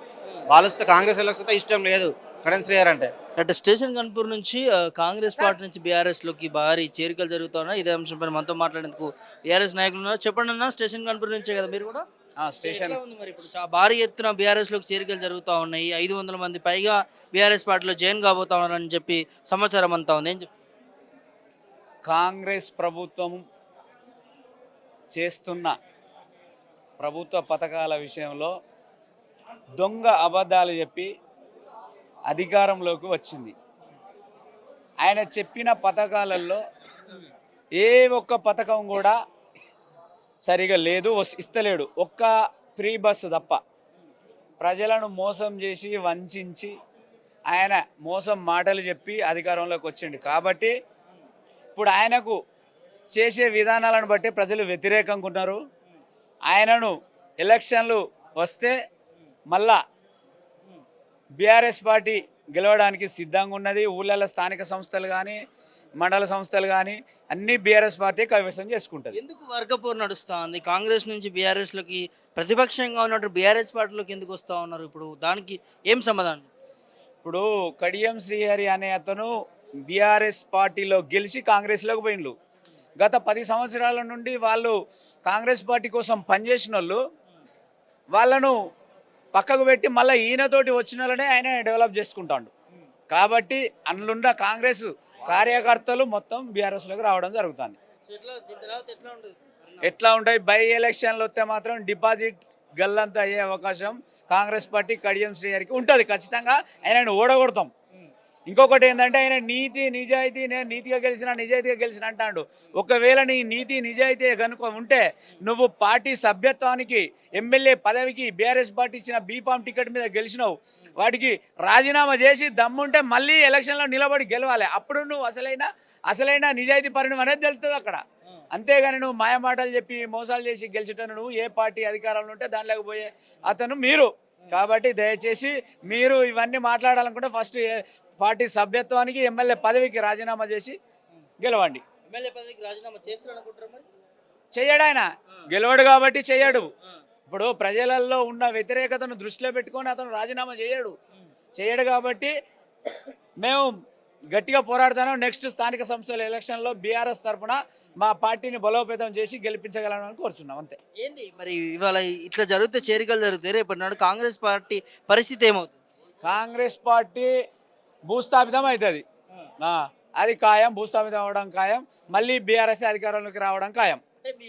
Speaker 8: వాళ్ళు కాంగ్రెస్ వెళ్ళకపోతే ఇష్టం లేదు కడియం శ్రీగారు అంటే.
Speaker 1: అంటే స్టేషన్ గన్పూర్ నుంచి కాంగ్రెస్ పార్టీ నుంచి బీఆర్ఎస్లోకి భారీ చేరికలు జరుగుతున్నాయి. ఇదే అంశంపై మనతో మాట్లాడేందుకు బీఆర్ఎస్ నాయకులు ఉన్నారు. చెప్పండి అన్న, స్టేషన్ గన్పూర్ నుంచే కదా మీరు కూడా?
Speaker 9: స్టేషన్
Speaker 1: ఉంది మరి ఇప్పుడు భారీ ఎత్తున బీఆర్ఎస్లోకి చేరికలు జరుగుతూ ఉన్నాయి. 500 మంది పైగా బీఆర్ఎస్ పార్టీలో జాయిన్ కాబోతా ఉన్నారని చెప్పి సమాచారం అంతా ఉంది. ఏం చెప్పి
Speaker 9: కాంగ్రెస్ ప్రభుత్వం చేస్తున్న ప్రభుత్వ పథకాల విషయంలో దొంగ అబద్ధాలు చెప్పి అధికారంలోకి వచ్చింది. ఆయన చెప్పిన పథకాలలో ఏ ఒక్క పథకం కూడా సరిగా లేదు, ఇస్తలేడు. ఒక్క ఫ్రీ బస్సు తప్ప. ప్రజలను మోసం చేసి వంచి ఆయన మోసం మాటలు చెప్పి అధికారంలోకి వచ్చిండు. కాబట్టి ఇప్పుడు ఆయనకు చేసే విధానాలను బట్టి ప్రజలు వ్యతిరేకంగా ఉన్నారు. ఆయనను ఎలక్షన్లు వస్తే మళ్ళా బీఆర్ఎస్ పార్టీ గెలవడానికి సిద్ధంగా ఉన్నది. ఊళ్ళల్లో స్థానిక సంస్థలు కానీ మండల సంస్థలు కానీ అన్ని బీఆర్ఎస్ పార్టీ కైవసం చేసుకుంటుంది.
Speaker 1: ఎందుకు వర్గపోరు నడుస్తూ ఉంది? కాంగ్రెస్ నుంచి బీఆర్ఎస్లోకి ప్రతిపక్షంగా ఉన్నట్టు బీఆర్ఎస్ పార్టీలోకి ఎందుకు వస్తూ ఉన్నారు? ఇప్పుడు దానికి ఏం సమాధానం?
Speaker 9: ఇప్పుడు కడియం శ్రీహరి అనే అతను బీఆర్ఎస్ పార్టీలో గెలిచి కాంగ్రెస్లోకి పోయిండు. గత 10 సంవత్సరాల నుండి వాళ్ళు కాంగ్రెస్ పార్టీ కోసం పనిచేసిన వాళ్ళను పక్కకు పెట్టి మళ్ళీ ఈయనతోటి వచ్చిన వాళ్ళనే ఆయన డెవలప్ చేసుకుంటాడు. కాబట్టి అందులో కాంగ్రెస్ కార్యకర్తలు మొత్తం బీఆర్ఎస్లోకి రావడం జరుగుతుంది. ఎట్లా ఉంటాయి బై ఎలక్షన్లు వస్తే మాత్రం డిపాజిట్ గల్లంతా అయ్యే అవకాశం కాంగ్రెస్ పార్టీ కడియం శ్రీహరికి ఉంటుంది. ఖచ్చితంగా ఆయనను ఓడగొడతాం. ఇంకొకటి ఏంటంటే ఆయన నీతి నిజాయితీ, నేను నీతిగా గెలిచిన నిజాయితీగా గెలిచిన అంటాడు. ఒకవేళ నీ నీతి నిజాయితీ కనుక ఉంటే నువ్వు పార్టీ సభ్యత్వానికి ఎమ్మెల్యే పదవికి బీఆర్ఎస్ పార్టీ ఇచ్చిన బీఫామ్ టికెట్ మీద గెలిచినావు, వాటికి రాజీనామా చేసి దమ్ముంటే మళ్ళీ ఎలక్షన్లో నిలబడి గెలవాలి. అప్పుడు నువ్వు అసలైన నిజాయితీ పరిణామం అనేది తెలుస్తుంది అక్కడ. అంతేగాని నువ్వు మాయమాటలు చెప్పి మోసాలు చేసి గెలిచేటను నువ్వు ఏ పార్టీ అధికారంలో ఉంటే దానిలోకి పోయే అతను మీరు. కాబట్టి దయచేసి మీరు ఇవన్నీ మాట్లాడాలనుకుంటే ఫస్ట్ పార్టీ సభ్యత్వానికి ఎమ్మెల్యే పదవికి రాజీనామా చేసి గెలవండి.
Speaker 1: ఎమ్మెల్యే పదవికి రాజీనామా చేస్తారనుకుంటారా మరి?
Speaker 9: చెయ్యడు ఆయన, గెలవడు కాబట్టి చెయ్యడు. ఇప్పుడు ప్రజలలో ఉన్న వ్యతిరేకతను దృష్టిలో పెట్టుకొని అతను రాజీనామా చేయడు కాబట్టి మేము గట్టిగా పోరాడుతాను. నెక్స్ట్ స్థానిక సంస్థల ఎలక్షన్లో బీఆర్ఎస్ తరఫున మా పార్టీని బలోపేతం చేసి గెలిపించగలమని కోరుచున్నాం. అంతే.
Speaker 1: ఏంది మరి ఇవాళ ఇట్లా జరిగితే చేరికలు జరుగుతాయి, రేపటి నాడు కాంగ్రెస్ పార్టీ పరిస్థితి ఏమవుతుంది?
Speaker 9: కాంగ్రెస్ పార్టీ భూస్థాపితం అవుతుంది. అది ఖాయం, భూస్థాపితం అవ్వడం ఖాయం. మళ్ళీ బీఆర్ఎస్ అధికారంలోకి రావడం ఖాయం.
Speaker 1: అంటే మీ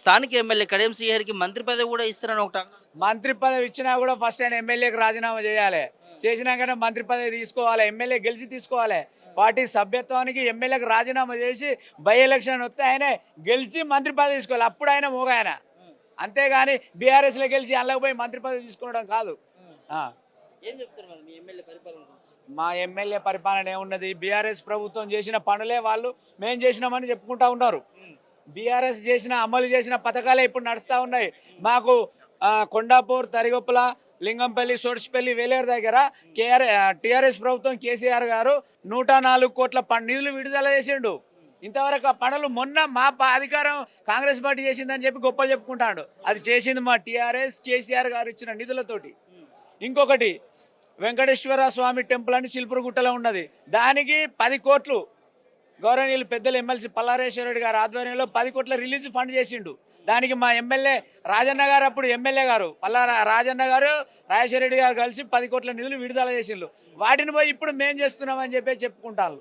Speaker 1: స్థానిక ఎమ్మెల్యే కడియం శ్రీహరికి మంత్రి పదవి కూడా ఇస్తారని ఒకటి.
Speaker 9: మంత్రి పదవి ఇచ్చినా కూడా ఫస్ట్ ఆయన ఎమ్మెల్యేకి రాజీనామా చేయాలి. చేసినాకనే మంత్రి పదవి తీసుకోవాలి. ఎమ్మెల్యే గెలిచి తీసుకోవాలి. పార్టీ సభ్యత్వానికి ఎమ్మెల్యేకి రాజీనామా చేసి బై ఎలక్షన్ వస్తే ఆయన గెలిచి మంత్రి పదవి తీసుకోవాలి. అప్పుడు ఆయన మోగాయన. అంతేగాని బీఆర్ఎస్లో గెలిచి అందులోకి పోయి మంత్రి పదవి తీసుకోవడం కాదు.
Speaker 1: ఏం చెప్తారు మరి మీ ఎమ్మెల్యే పరిపాలన గురించి?
Speaker 9: మా ఎమ్మెల్యే పరిపాలన ఏమున్నది? బీఆర్ఎస్ ప్రభుత్వం చేసిన పనులే వాళ్ళు మేం చేసినామని చెప్పుకుంటా ఉన్నారు. బీఆర్ఎస్ అమలు చేసిన పథకాలే ఇప్పుడు నడుస్తూ ఉన్నాయి. మాకు కొండాపూర్, తరిగొప్పల, లింగంపల్లి, సోడ్చిపల్లి, వేలేరు దగ్గర టీఆర్ఎస్ ప్రభుత్వం కేసీఆర్ గారు 104 కోట్ల నిధులు విడుదల చేసిండు. ఇంతవరకు ఆ పనులు మొన్న మా అధికారం కాంగ్రెస్ పార్టీ చేసిందని చెప్పి గొప్పలు చెప్పుకుంటాడు. అది చేసింది మా టీఆర్ఎస్ కేసీఆర్ గారు ఇచ్చిన నిధులతోటి. ఇంకొకటి వెంకటేశ్వర స్వామి టెంపుల్ అని చిలుపురుగుట్టలో ఉన్నది. దానికి 10 కోట్లు గౌరవనీయులు పెద్దలు ఎమ్మెల్సీ పల్లారేశ్వర రెడ్డి గారు ఆధ్వర్యంలో 10 కోట్ల రిలీజ్ ఫండ్ చేసిండు. దానికి మా ఎమ్మెల్యే రాజన్న గారు, అప్పుడు ఎమ్మెల్యే గారు రాజన్న గారు, రాజేశ్వర రెడ్డి గారు కలిసి 10 కోట్ల నిధులు విడుదల చేసిండు. వాటిని పోయి ఇప్పుడు మేం చేస్తున్నామని చెప్పి చెప్పుకుంటాను.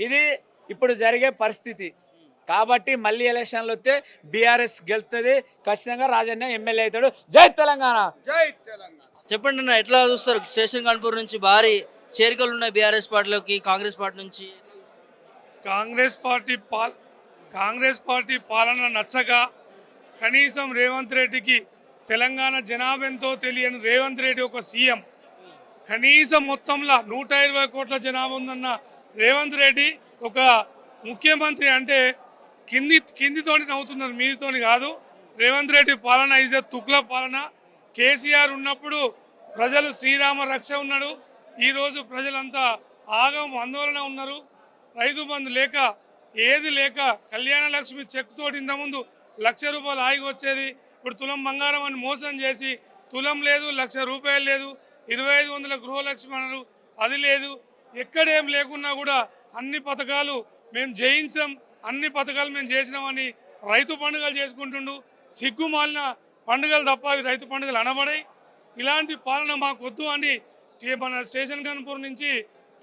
Speaker 9: ఇది ఇప్పుడు జరిగే పరిస్థితి. కాబట్టి మళ్ళీ ఎలక్షన్లు వస్తే బీఆర్ఎస్ గెలుస్తుంది. ఖచ్చితంగా రాజన్న ఎమ్మెల్యే అవుతాడు. జై తెలంగాణ.
Speaker 1: చెప్పండి అన్న, ఎట్లా చూస్తారు? స్టేషన్ కాన్పూర్ నుంచి భారీ చేరికలు ఉన్నాయి బీఆర్ఎస్ పార్టీలోకి, కాంగ్రెస్ పార్టీ నుంచి.
Speaker 10: కాంగ్రెస్ పార్టీ పాలన నచ్చక కనీసం రేవంత్ రెడ్డికి తెలంగాణ జనాభాతో తెలియని రేవంత్ రెడ్డి ఒక సీఎం, కనీసం మొత్తంలో 120 కోట్ల జనాభా ఉందన్న రేవంత్ రెడ్డి ఒక ముఖ్యమంత్రి అంటే కిందితోని నవ్వుతున్నారు, మీదితోని కాదు. రేవంత్ రెడ్డి పాలన ఈజ్ ఎ తుగ్ల పాలన. కేసీఆర్ ఉన్నప్పుడు ప్రజలు శ్రీరామ రక్ష ఉన్నాడు. ఈరోజు ప్రజలంతా ఆందోళన ఉన్నారు. రైతు బంధు లేక, ఏది లేక, కళ్యాణ లక్ష్మి చెక్ తోటి ఇంతకుముందు 1,00,000 రూపాయలు ఆగి వచ్చేది. ఇప్పుడు తులం బంగారం అని మోసం చేసి తులం లేదు, 1,00,000 రూపాయలు లేదు, 2,500 గృహలక్ష్మి అన్నారు, అది లేదు. ఎక్కడేం లేకున్నా కూడా అన్ని పథకాలు మేము జయించాం, అన్ని పథకాలు మేము చేసినామని రైతు పండుగలు చేసుకుంటుండు. సిగ్గుమాలిన పండుగలు తప్ప అవి రైతు పండుగలు అనబడాయి. ఇలాంటి పాలన మాకు వద్దు అని మన స్టేషన్ కాన్పూర్ నుంచి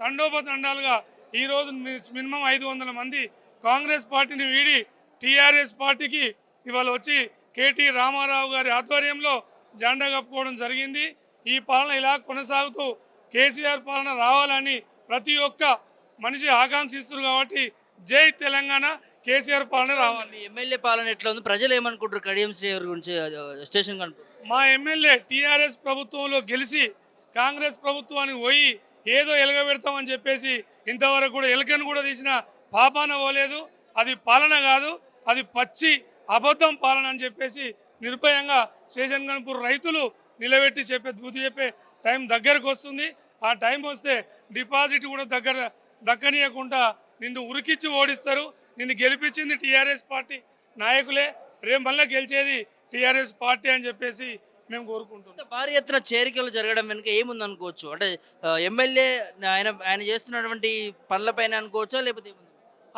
Speaker 10: తండోపతండాలుగా ఈరోజు మినిమం 500 మంది కాంగ్రెస్ పార్టీని వీడి టీఆర్ఎస్ పార్టీకి ఇవాళ వచ్చి కేటీ రామారావు గారి ఆధ్వర్యంలో జెండా కప్పుకోవడం జరిగింది. ఈ పాలన ఇలా కొనసాగుతూ కేసీఆర్ పాలన రావాలని ప్రతి ఒక్క మనిషి ఆకాంక్షిస్తున్నారు. కాబట్టి జై తెలంగాణ, కేసీఆర్ పాలన రావాలి.
Speaker 1: ఎమ్మెల్యే పాలన ఎట్లా ఉంది? ప్రజలు ఏమనుకుంటారు కడియం శ్రీహరి గురించి స్టేషన్ కాన్పూర్?
Speaker 10: మా ఎమ్మెల్యే టీఆర్ఎస్ ప్రభుత్వంలో గెలిచి కాంగ్రెస్ ప్రభుత్వానికి పోయి ఏదో ఎలగబెడతామని చెప్పేసి ఇంతవరకు కూడా ఎలకను కూడా తీసిన పాపాన పోలేదు. అది పాలన కాదు, అది పచ్చి అబద్ధం పాలన అని చెప్పేసి నిర్భయంగా స్టేషన్ కాన్పూర్ రైతులు నిలబెట్టి బుద్ధి చెప్పే టైం దగ్గరకు వస్తుంది. ఆ టైం వస్తే డిపాజిట్ కూడా దక్కనీయకుండా నిన్ను ఉరికిచ్చి ఓడిస్తారు. నిన్ను గెలిపించింది టీఆర్ఎస్ పార్టీ నాయకులే, రేపు మళ్ళీ గెలిచేది టీఆర్ఎస్ పార్టీ అని చెప్పేసి మేము కోరుకుంటున్నాం.
Speaker 1: భారీ ఎత్తున చేరికలు జరగడం వెనుక ఏముంది అనుకోవచ్చు? అంటే ఎమ్మెల్యే ఆయన చేస్తున్నటువంటి పనులపైన అనుకోవచ్చా, లేకపోతే ఏముంది?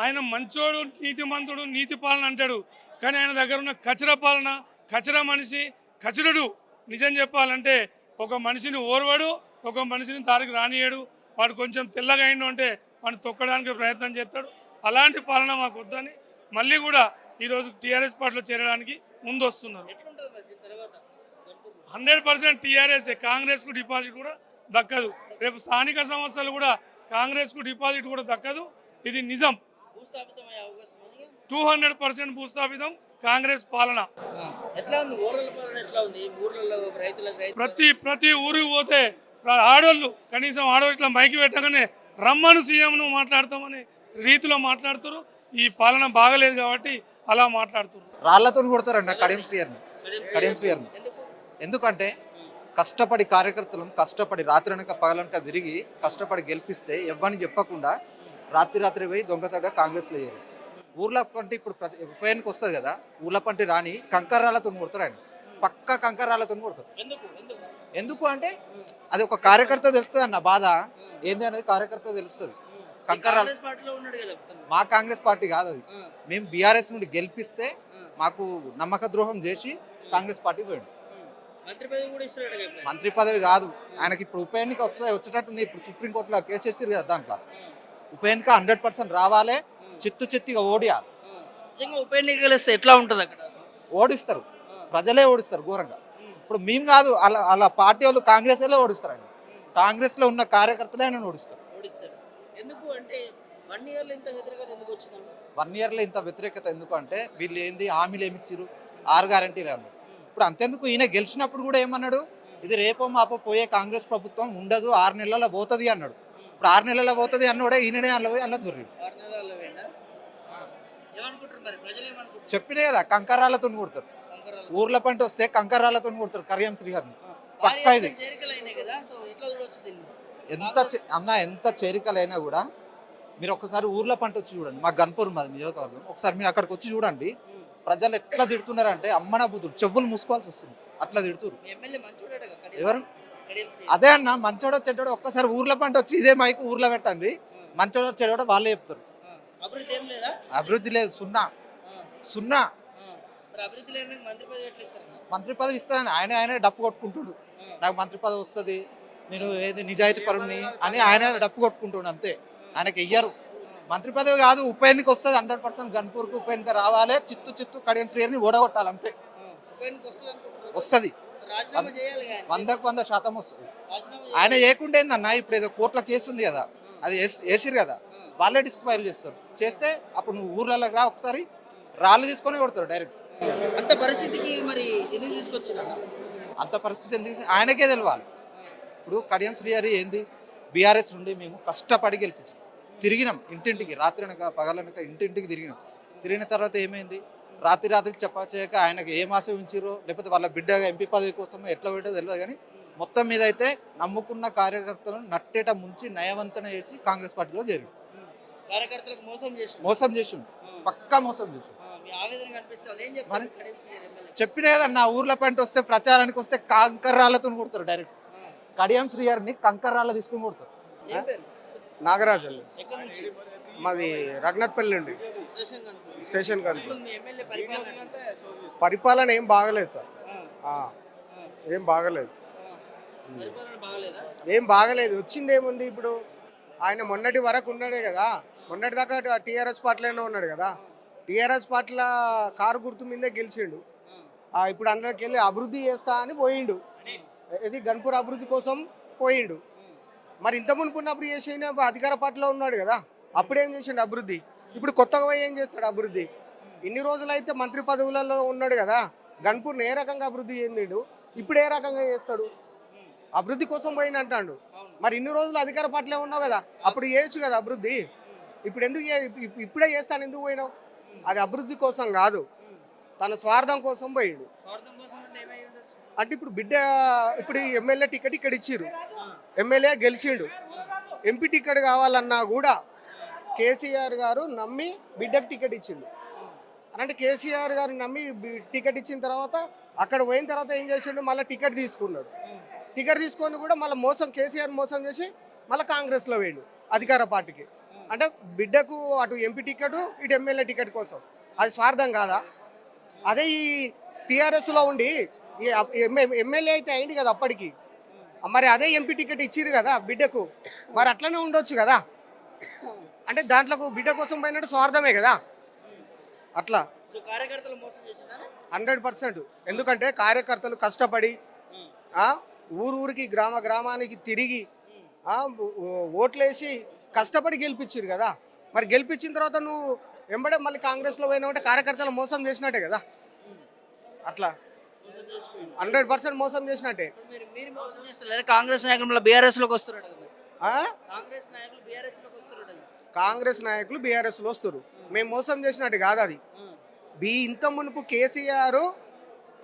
Speaker 10: ఆయన మంచోడు, నీతిమంతుడు, నీతి పాలన అంటాడు. కానీ ఆయన దగ్గర ఉన్న కచర పాలన, కచర మనిషి, కచరుడు. నిజం చెప్పాలంటే ఒక మనిషిని ఓర్వడు, ఒక మనిషిని దారికి రానియడు. వాడు కొంచెం తెల్లగా అయిండు అంటే వాడిని తొక్కడానికి ప్రయత్నం చేస్తాడు. అలాంటి పాలన మాకు వద్దని మళ్ళీ కూడా ఈరోజు టీఆర్ఎస్ పార్టీలో చేరడానికి ముందు వస్తున్నారు. 100% టీఆర్ఎస్. కాంగ్రెస్కు డిపాజిట్ కూడా దక్కదు. రేపు స్థానిక సంస్థలు కూడా కాంగ్రెస్కు డిపాజిట్ కూడా దక్కదు. ఇది నిజం. 200% భూస్థాపితం కాంగ్రెస్ పాలన.
Speaker 1: ఎట్లా ఉంది ఓరల్ పాలన? ఎట్లా ఉంది ఊర్లలో రైతులకు?
Speaker 10: ప్రతి ఊరికి పోతే ఆడోళ్ళు కనీసం ఆడవాళ్ళు ఇట్లా మైకి పెట్టగానే రమ్మను సీఎంను మాట్లాడతామని రీతిలో మాట్లాడుతారు. ఈ పాలన బాగలేదు కాబట్టి అలా మాట్లాడుతారు.
Speaker 11: రాళ్లతో కొడతారండి కడియం శ్రీయర్ని. ఎందుకంటే కష్టపడి కార్యకర్తలను కష్టపడి రాత్రనక పగలనక తిరిగి కష్టపడి గెలిపిస్తే ఎవరిని చెప్పకుండా రాత్రి పోయి దొంగసాటుగా కాంగ్రెస్లో అయ్యారు. ఊర్ల పంటి ఇప్పుడు ఉప ఎన్నిక వస్తుంది కదా, ఊర్ల పంటి రాని కంకర్రాలతో కొడతారండి. పక్క కంకర్రాలతో కొడతారు. ఎందుకు అంటే అది ఒక కార్యకర్త తెలుస్తుంది అన్న బాధ ఏంది అనేది కార్యకర్త తెలుస్తుంది. కంకర్రాలు మా కాంగ్రెస్ పార్టీ కాదు అది. మేము బీఆర్ఎస్ నుండి గెలిపిస్తే మాకు నమ్మక ద్రోహం చేసి కాంగ్రెస్ పార్టీ పోయాడు. మంత్రి పదవి కాదు ఆయనకి. ఇప్పుడు ఉప ఎన్నిక వచ్చేటట్టుంది. ఇప్పుడు సుప్రీంకోర్టులో కేసు వేసారు కదా, దాంట్లో ఉప ఎన్నిక 100% రావాలి, చిత్తుగా ఓడియాలి.
Speaker 1: ఉప ఎన్నికలు వస్తే ఎట్లా ఉంటుంది అక్కడ?
Speaker 11: ఓడిస్తారు, ప్రజలే ఓడిస్తారు ఘోరంగా. ఇప్పుడు మేము కాదు, అలా పార్టీ వాళ్ళు కాంగ్రెస్ వాళ్ళే ఓడిస్తారు. ఆయన కాంగ్రెస్లో ఉన్న కార్యకర్తలే ఆయన ఓడిస్తారు.
Speaker 1: ఎందుకు అంటే 1 ఇయర్లో ఇంత వ్యతిరేకత ఎందుకు వచ్చింది?
Speaker 11: 1 ఇయర్లో ఇంత వ్యతిరేకత ఎందుకు అంటే వీళ్ళు ఏంది హామీలు ఏమిచ్చారు, 6 గ్యారెంటీలు అన్నారు. ఇప్పుడు అంతెందుకు, ఈయన గెలిచినప్పుడు కూడా ఏమన్నాడు, ఇది రేపో మాపో పోయే కాంగ్రెస్ ప్రభుత్వం ఉండదు, 6 నెలల్లో పోతుంది అన్నాడు. ఇప్పుడు 6 నెలల్లో పోతుంది అన్నోడే ఈయననే అలా దొరికి చెప్పినే కదా కంకర్రాలతో కొడతారు. ఊర్ల పంట వస్తే కంకర్రాలతో కొడతారు కడియం శ్రీహరిని. పక్కా ఇది ఎంత చేరికలైనా కూడా మీరు ఒకసారి ఊర్ల పంట వచ్చి చూడండి. మా గన్పూర్ మాది నియోజకవర్గం. ఒకసారి మీరు అక్కడికి వచ్చి చూడండి, ప్రజలు ఎట్లా తిడుతున్నారంటే అమ్మన బుద్ధులు చెవులు మూసుకోవాల్సి వస్తుంది, అట్లా తిడుతురు. ఎవరు? అదే అన్న, మంచోడో చెడ్డోడో ఒక్కసారి ఊర్ల పంట వచ్చి ఇదే మైకు ఊర్లో పెట్టండి, మంచోడో చెడ్డోడో వాళ్ళే చెప్తారు. అభివృద్ధి లేదు, సున్నా. మంత్రి పదవి ఇస్తారని ఆయన డప్పు కొట్టుకుంటుడు. నాకు మంత్రి పదవి వస్తుంది, నేను ఏది నిజాయితీ పరుని అని ఆయన డప్పు కొట్టుకుంటుండు అంతే. ఆయనకి ఇయ్యరు మంత్రి పదవి కాదు. ఉప ఎన్నిక వస్తుంది 100%. గన్పూర్కు ఉప ఎన్నిక రావాలి, చిత్తు కడియం శ్రీహరిని ఓడగొట్టాలి అంతే. వస్తుంది, 100% వస్తుంది. ఆయన చేయకుండా ఏందన్నా, ఇప్పుడు ఏదో కోర్టుల కేసు ఉంది కదా, అది వేసిరు కదా, వాళ్ళే డిస్క్వైల్ చేస్తే అప్పుడు నువ్వు ఊర్లలోకి రా, ఒకసారి రాళ్ళు తీసుకొని కొడతారు డైరెక్ట్.
Speaker 1: అంత పరిస్థితికి మరి ఎందుకు తీసుకొచ్చిన?
Speaker 11: అంత పరిస్థితి ఎందుకు ఆయనకే తెలియాలి. ఇప్పుడు కడియం శ్రీహరి ఏంది, బీఆర్ఎస్ నుండి మేము కష్టపడి గెలిపించాం, తిరిగినాం ఇంటింటికి, రాత్రనక పగలనక ఇంటింటికి తిరిగిన తర్వాత ఏమైంది, రాత్రి చెప్పచేయక ఆయనకు ఏం ఆశ ఉంచిరో, లేకపోతే వాళ్ళ బిడ్డ ఎంపీ పదవి కోసం ఎట్లా పెట్టో తెలియదు. కానీ మొత్తం మీద అయితే నమ్ముకున్న కార్యకర్తలను నట్టేట ముంచి నయవంచన చేసి కాంగ్రెస్ పార్టీలో చేరి మోసం చేసి పక్కా మోసం చేసి చెప్పినేదన్నా. ఊర్ల పంట వస్తే ప్రచారానికి వస్తే కంకర్రాలతో కొడతారు డైరెక్ట్. కడియం శ్రీహరిని కంకర్రాల తీసుకుని కొడతారు.
Speaker 2: నాగరాజు మాది రఘునాథ్పల్లి నుండి స్టేషన్ కంటే పరిపాలన ఏం బాగలేదు సార్, ఏం బాగలేదు. వచ్చింది ఏముంది, ఇప్పుడు ఆయన మొన్నటి వరకు ఉన్నాడే కదా, మొన్నటి దాకా టీఆర్ఎస్ పార్టీలోనే ఉన్నాడు కదా, టీఆర్ఎస్ పార్టీల కారు గుర్తు మీదే గెలిచిండు. ఇప్పుడు అందరికి వెళ్ళి అభివృద్ధి చేస్తా అని పోయిండు, ఇది గన్పూర్ అభివృద్ధి కోసం పోయిండు. మరి ఇంత మునుపున్నప్పుడు చేసిన అధికార పార్టీలో ఉన్నాడు కదా, అప్పుడేం చేసిండు అభివృద్ధి, ఇప్పుడు కొత్తగా పోయి ఏం చేస్తాడు అభివృద్ధి? ఇన్ని రోజులైతే మంత్రి పదవులలో ఉన్నాడు కదా, గన్పూర్ని ఏ రకంగా అభివృద్ధి చెందిండు, ఇప్పుడు ఏ రకంగా చేస్తాడు? అభివృద్ధి కోసం పోయిన అంటాడు. మరి ఇన్ని రోజులు అధికార పార్టీలో ఉన్నావు కదా, అప్పుడు చేయొచ్చు కదా అభివృద్ధి. ఇప్పుడు ఎందుకు ఇప్పుడే చేస్తాను, ఎందుకు పోయినావు? అది అభివృద్ధి కోసం కాదు, తన స్వార్థం కోసం పోయిండు. అంటే ఇప్పుడు ఇప్పుడు ఎమ్మెల్యే టికెట్ ఇక్కడ ఇచ్చిర్రు, ఎమ్మెల్యే గెలిచిండు, ఎంపీ టికెట్ కావాలన్నా కూడా కేసీఆర్ గారు నమ్మి బిడ్డకు టికెట్ ఇచ్చిండు. అంటే కేసీఆర్ గారు నమ్మి టికెట్ ఇచ్చిన తర్వాత అక్కడ పోయిన తర్వాత ఏం చేసిండు, మళ్ళీ టికెట్ తీసుకున్నాడు. టికెట్ తీసుకొని కూడా మళ్ళీ కేసీఆర్ మోసం చేసి మళ్ళీ కాంగ్రెస్లో వేయండు అధికార పార్టీకి. అంటే బిడ్డకు అటు ఎంపీ టికెట్, ఇటు ఎమ్మెల్యే టికెట్ కోసం, అది స్వార్థం కాదా? అదే ఈ టీఆర్ఎస్లో ఉండి ఈ ఎమ్మెల్యే అయితే అయింది కదా, అప్పటికి
Speaker 7: మరి అదే ఎంపీ టికెట్ ఇచ్చిరు కదా బిడ్డకు, మరి అట్లనే ఉండొచ్చు కదా. అంటే దాంట్లో బిడ్డ కోసం పోయినట్టు స్వార్థమే కదా అట్లా.
Speaker 1: సో కార్యకర్తలు మోసం చేసినారా?
Speaker 7: 100%. ఎందుకంటే కార్యకర్తలు కష్టపడి ఊరికి గ్రామానికి తిరిగి ఓట్లేసి కష్టపడి గెలిపించారు కదా. మరి గెలిపించిన తర్వాత నువ్వు వెంబడే మళ్ళీ కాంగ్రెస్లో పోయినావంటే కార్యకర్తలు మోసం చేసినట్టే కదా. అట్లా 100% మోసం చేసినట్టే.
Speaker 1: మీరు మోసం చేస్తలేరు. కాంగ్రెస్ నాయకులు మళ్ళీ బీఆర్ఎస్లోకి వస్తున్నాడు కదా మరి. కాంగ్రెస్ నాయకులు బీఆర్ఎస్లోకి వస్తున్నాడు కదా.
Speaker 7: కాంగ్రెస్ నాయకులు బీఆర్ఎస్లో వస్తారు. మేము మోసం చేసినట్టు కాదు అది. ఇంత మునుపు కేసీఆర్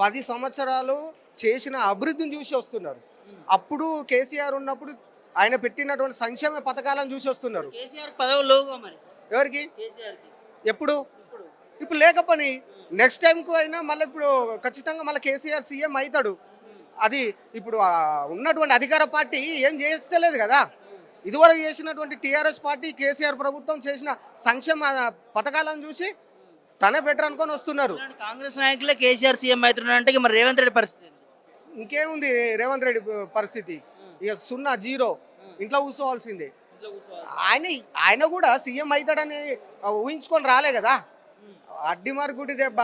Speaker 7: 10 సంవత్సరాలు చేసిన అభివృద్ధిని చూసి వస్తున్నారు. అప్పుడు కేసీఆర్ ఉన్నప్పుడు ఆయన పెట్టినటువంటి సంక్షేమ పథకాలను చూసి వస్తున్నారు.
Speaker 1: కేసీఆర్ పదవులు లేవుగా మరి.
Speaker 7: ఎవరికి?
Speaker 1: కేసీఆర్కి.
Speaker 7: ఎప్పుడు? ఇప్పుడు లేకపోని నెక్స్ట్ టైంకు అయినా మళ్ళీ ఇప్పుడు ఖచ్చితంగా మళ్ళీ కేసీఆర్ సీఎం అవుతాడు. అది ఇప్పుడు ఉన్నటువంటి అధికార పార్టీ ఏం చేస్తలేదు కదా. ఇదివరకు చేసినటువంటి టీఆర్ఎస్ పార్టీ కేసీఆర్ ప్రభుత్వం చేసిన సంక్షేమ పథకాలను చూసి తనే బెటర్ అనుకొని వస్తున్నారు.
Speaker 1: కాంగ్రెస్ నాయకులే కేసీఆర్ సీఎం అవుతున్నాడు అంటే మరి రేవంత్ రెడ్డి పరిస్థితి
Speaker 7: ఇంకేముంది? రేవంత్ రెడ్డి పరిస్థితి ఇక 0-0. ఇంట్లో కూర్చోవాల్సిందే. ఆయన కూడా సీఎం అవుతాడని ఊహించుకొని రాలే కదా. అడ్డిమారి గుడి దెబ్బ.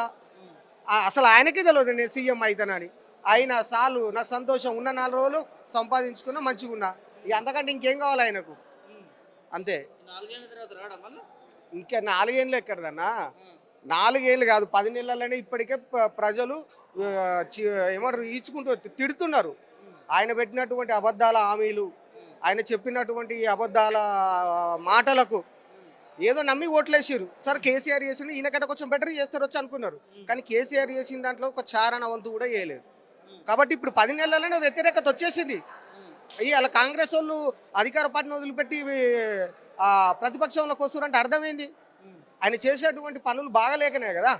Speaker 7: అసలు ఆయనకే తెలియదు నేను సీఎం అవుతానని. ఆయన సాలు నాకు సంతోషం, ఉన్న 4 రోజులు సంపాదించుకున్నా మంచిగా ఉన్నా, ఇక అంతకంటే ఇంకేం కావాలి ఆయనకు. అంతే. ఇంకా 4 ఏళ్ళు ఎక్కడదన్నా? 4 ఏళ్ళు కాదు, 10 నెలలనే ఇప్పటికే ప్రజలు ఏమంటారు ఈచుకుంటూ తిడుతున్నారు. ఆయన పెట్టినటువంటి అబద్ధాల హామీలు, ఆయన చెప్పినటువంటి అబద్ధాల మాటలకు ఏదో నమ్మి ఓట్లేసారు. సరే కేసీఆర్ చేసిండు, ఈయనకంటే కొంచెం బెటర్ చేస్తారు వచ్చి అనుకున్నారు. కానీ కేసీఆర్ చేసిన దాంట్లో ఒక చారణ వంతు కూడా వేయలేదు. కాబట్టి ఇప్పుడు 10 నెలలనే వ్యతిరేకత వచ్చేసింది. అలా కాంగ్రెస్ వాళ్ళు అధికార పార్టీని వదిలిపెట్టి ప్రతిపక్షంలోకి వస్తారంటే అర్థమైంది ఆయన చేసేటువంటి పనులు బాగలేకనే కదా.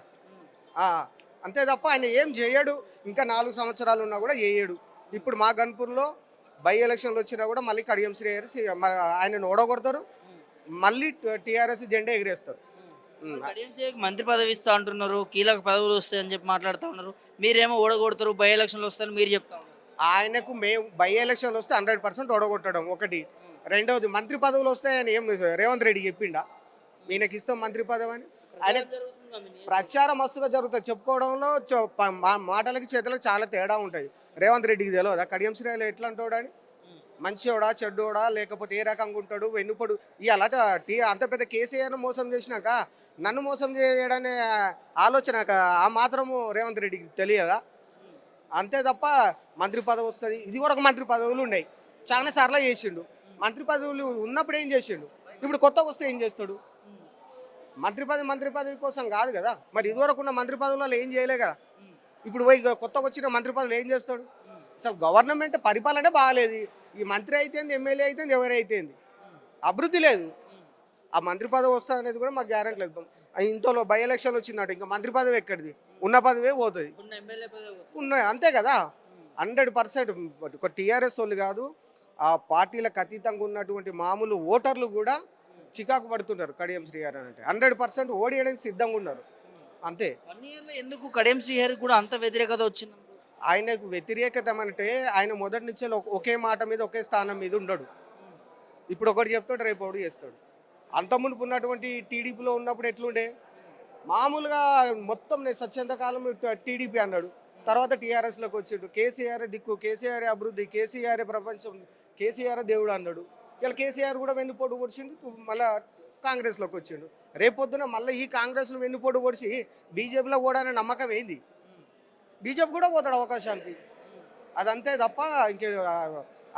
Speaker 7: అంతే తప్ప ఆయన ఏం చేయడు. ఇంకా 4 సంవత్సరాలు ఉన్నా కూడా చేయడు. ఇప్పుడు మా గన్పూర్లో బై ఎలక్షన్లు వచ్చినా కూడా మళ్ళీ కడియం శ్రీహరి ఆయనను ఓడగొడతారు, మళ్ళీ టీఆర్ఎస్ జెండా ఎగిరేస్తారు.
Speaker 1: మంత్రి పదవి ఇస్తా అంటున్నారు, కీలక పదవులు వస్తాయని చెప్పి మాట్లాడుతూ ఉన్నారు. మీరేమో ఓడగొడతారు, బై ఎలక్షన్లు వస్తాయని మీరు చెప్తా ఉన్నారు.
Speaker 7: ఆయనకు మేము బై ఎలక్షన్లు వస్తే 100% ఓడగొట్టడం ఒకటి. రెండవది మంత్రి పదవులు వస్తాయని ఏం రేవంత్ రెడ్డి చెప్పిండా ఈయనకి ఇస్తాం మంత్రి పదవి అని? ఆయన ప్రచారం మస్తుగా జరుగుతుంది. చెప్పుకోవడంలో మాటలకి చేతులకు చాలా తేడా ఉంటుంది. రేవంత్ రెడ్డికి తెలియదా కడియం శ్రీహరి ఎట్లా అంటాడని? మంచివాడా చెడ్డోడా లేకపోతే ఏ రకంగా ఉంటాడు వెన్నుపడు ఇవాళ అంత పెద్ద కేసీఆర్ మోసం చేసినాక నన్ను మోసం చేయడనే ఆలోచన ఆ మాత్రము రేవంత్ రెడ్డికి తెలియదా? అంతే తప్ప మంత్రి పదవి వస్తుంది. ఇది వరకు మంత్రి పదవులు ఉన్నాయి, చాలా సార్లు చేసిండు. మంత్రి పదవులు ఉన్నప్పుడు ఏం చేసిండు, ఇప్పుడు కొత్తగా వస్తే ఏం చేస్తాడు? మంత్రి పదవి కోసం కాదు కదా. మరి ఇదివరకు ఉన్న మంత్రి పదవులలో ఏం చేయలే కదా. ఇప్పుడు పోయి కొత్తగా వచ్చిన మంత్రి పదవులు ఏం చేస్తాడు? అసలు గవర్నమెంట్ పరిపాలనే బాగాలేదు. ఈ మంత్రి అయితేంది, ఎమ్మెల్యే అయితేంది, ఎవరైతేంది, అభివృద్ధి లేదు. ఆ మంత్రి పదవి వస్తా అనేది కూడా మాకు గ్యారెంటీ లేదు. ఇంతలో బై ఎలక్షన్ వచ్చిందట, ఇంకా మంత్రి పదవి ఎక్కడిది? ఉన్న పదవే పోతుంది. ఉన్నాయి అంతే కదా. 100% ఒక టీఆర్ఎస్ వాళ్ళు కాదు, ఆ పార్టీలకు అతీతంగా ఉన్నటువంటి మామూలు ఓటర్లు కూడా చికాకు పడుతున్నారు కడియం శ్రీహరి అంటే. 100% ఓడియడానికి సిద్ధంగా ఉన్నారు. అంతే.
Speaker 1: 1 ఇయర్లో ఎందుకు కడియం శ్రీహరి కూడా అంత వ్యతిరేకత వచ్చింది?
Speaker 7: ఆయనకు వ్యతిరేకత అంటే ఆయన మొదటి నుంచే ఒకే మాట మీద ఒకే స్థానం మీద ఉండడు. ఇప్పుడు ఒకటి చెప్తాడు, రేపు ఒకటి చేస్తాడు. అంత మునుపు ఉన్నటువంటి టీడీపీలో ఉన్నప్పుడు ఎట్లుండే, మామూలుగా మొత్తం నేను సత్యంతకాలం టీడీపీ అన్నాడు, తర్వాత టీఆర్ఎస్లోకి వచ్చిండు. కేసీఆర్ దిక్కు, కేసీఆర్ అభివృద్ధి, కేసీఆర్ ప్రపంచం, కేసీఆర్ దేవుడు అన్నాడు. ఇలా కేసీఆర్ కూడా వెన్నుపోటు పొడిచిండు, మళ్ళీ కాంగ్రెస్లోకి వచ్చిండు. రేపొద్దున మళ్ళీ ఈ కాంగ్రెస్లో వెన్నుపోటు పొడిచి బీజేపీలో కూడా అనే నమ్మకం ఏంది? బీజేపీ కూడా పోతాడు అవకాశానికి. అదంతే తప్ప ఇంకే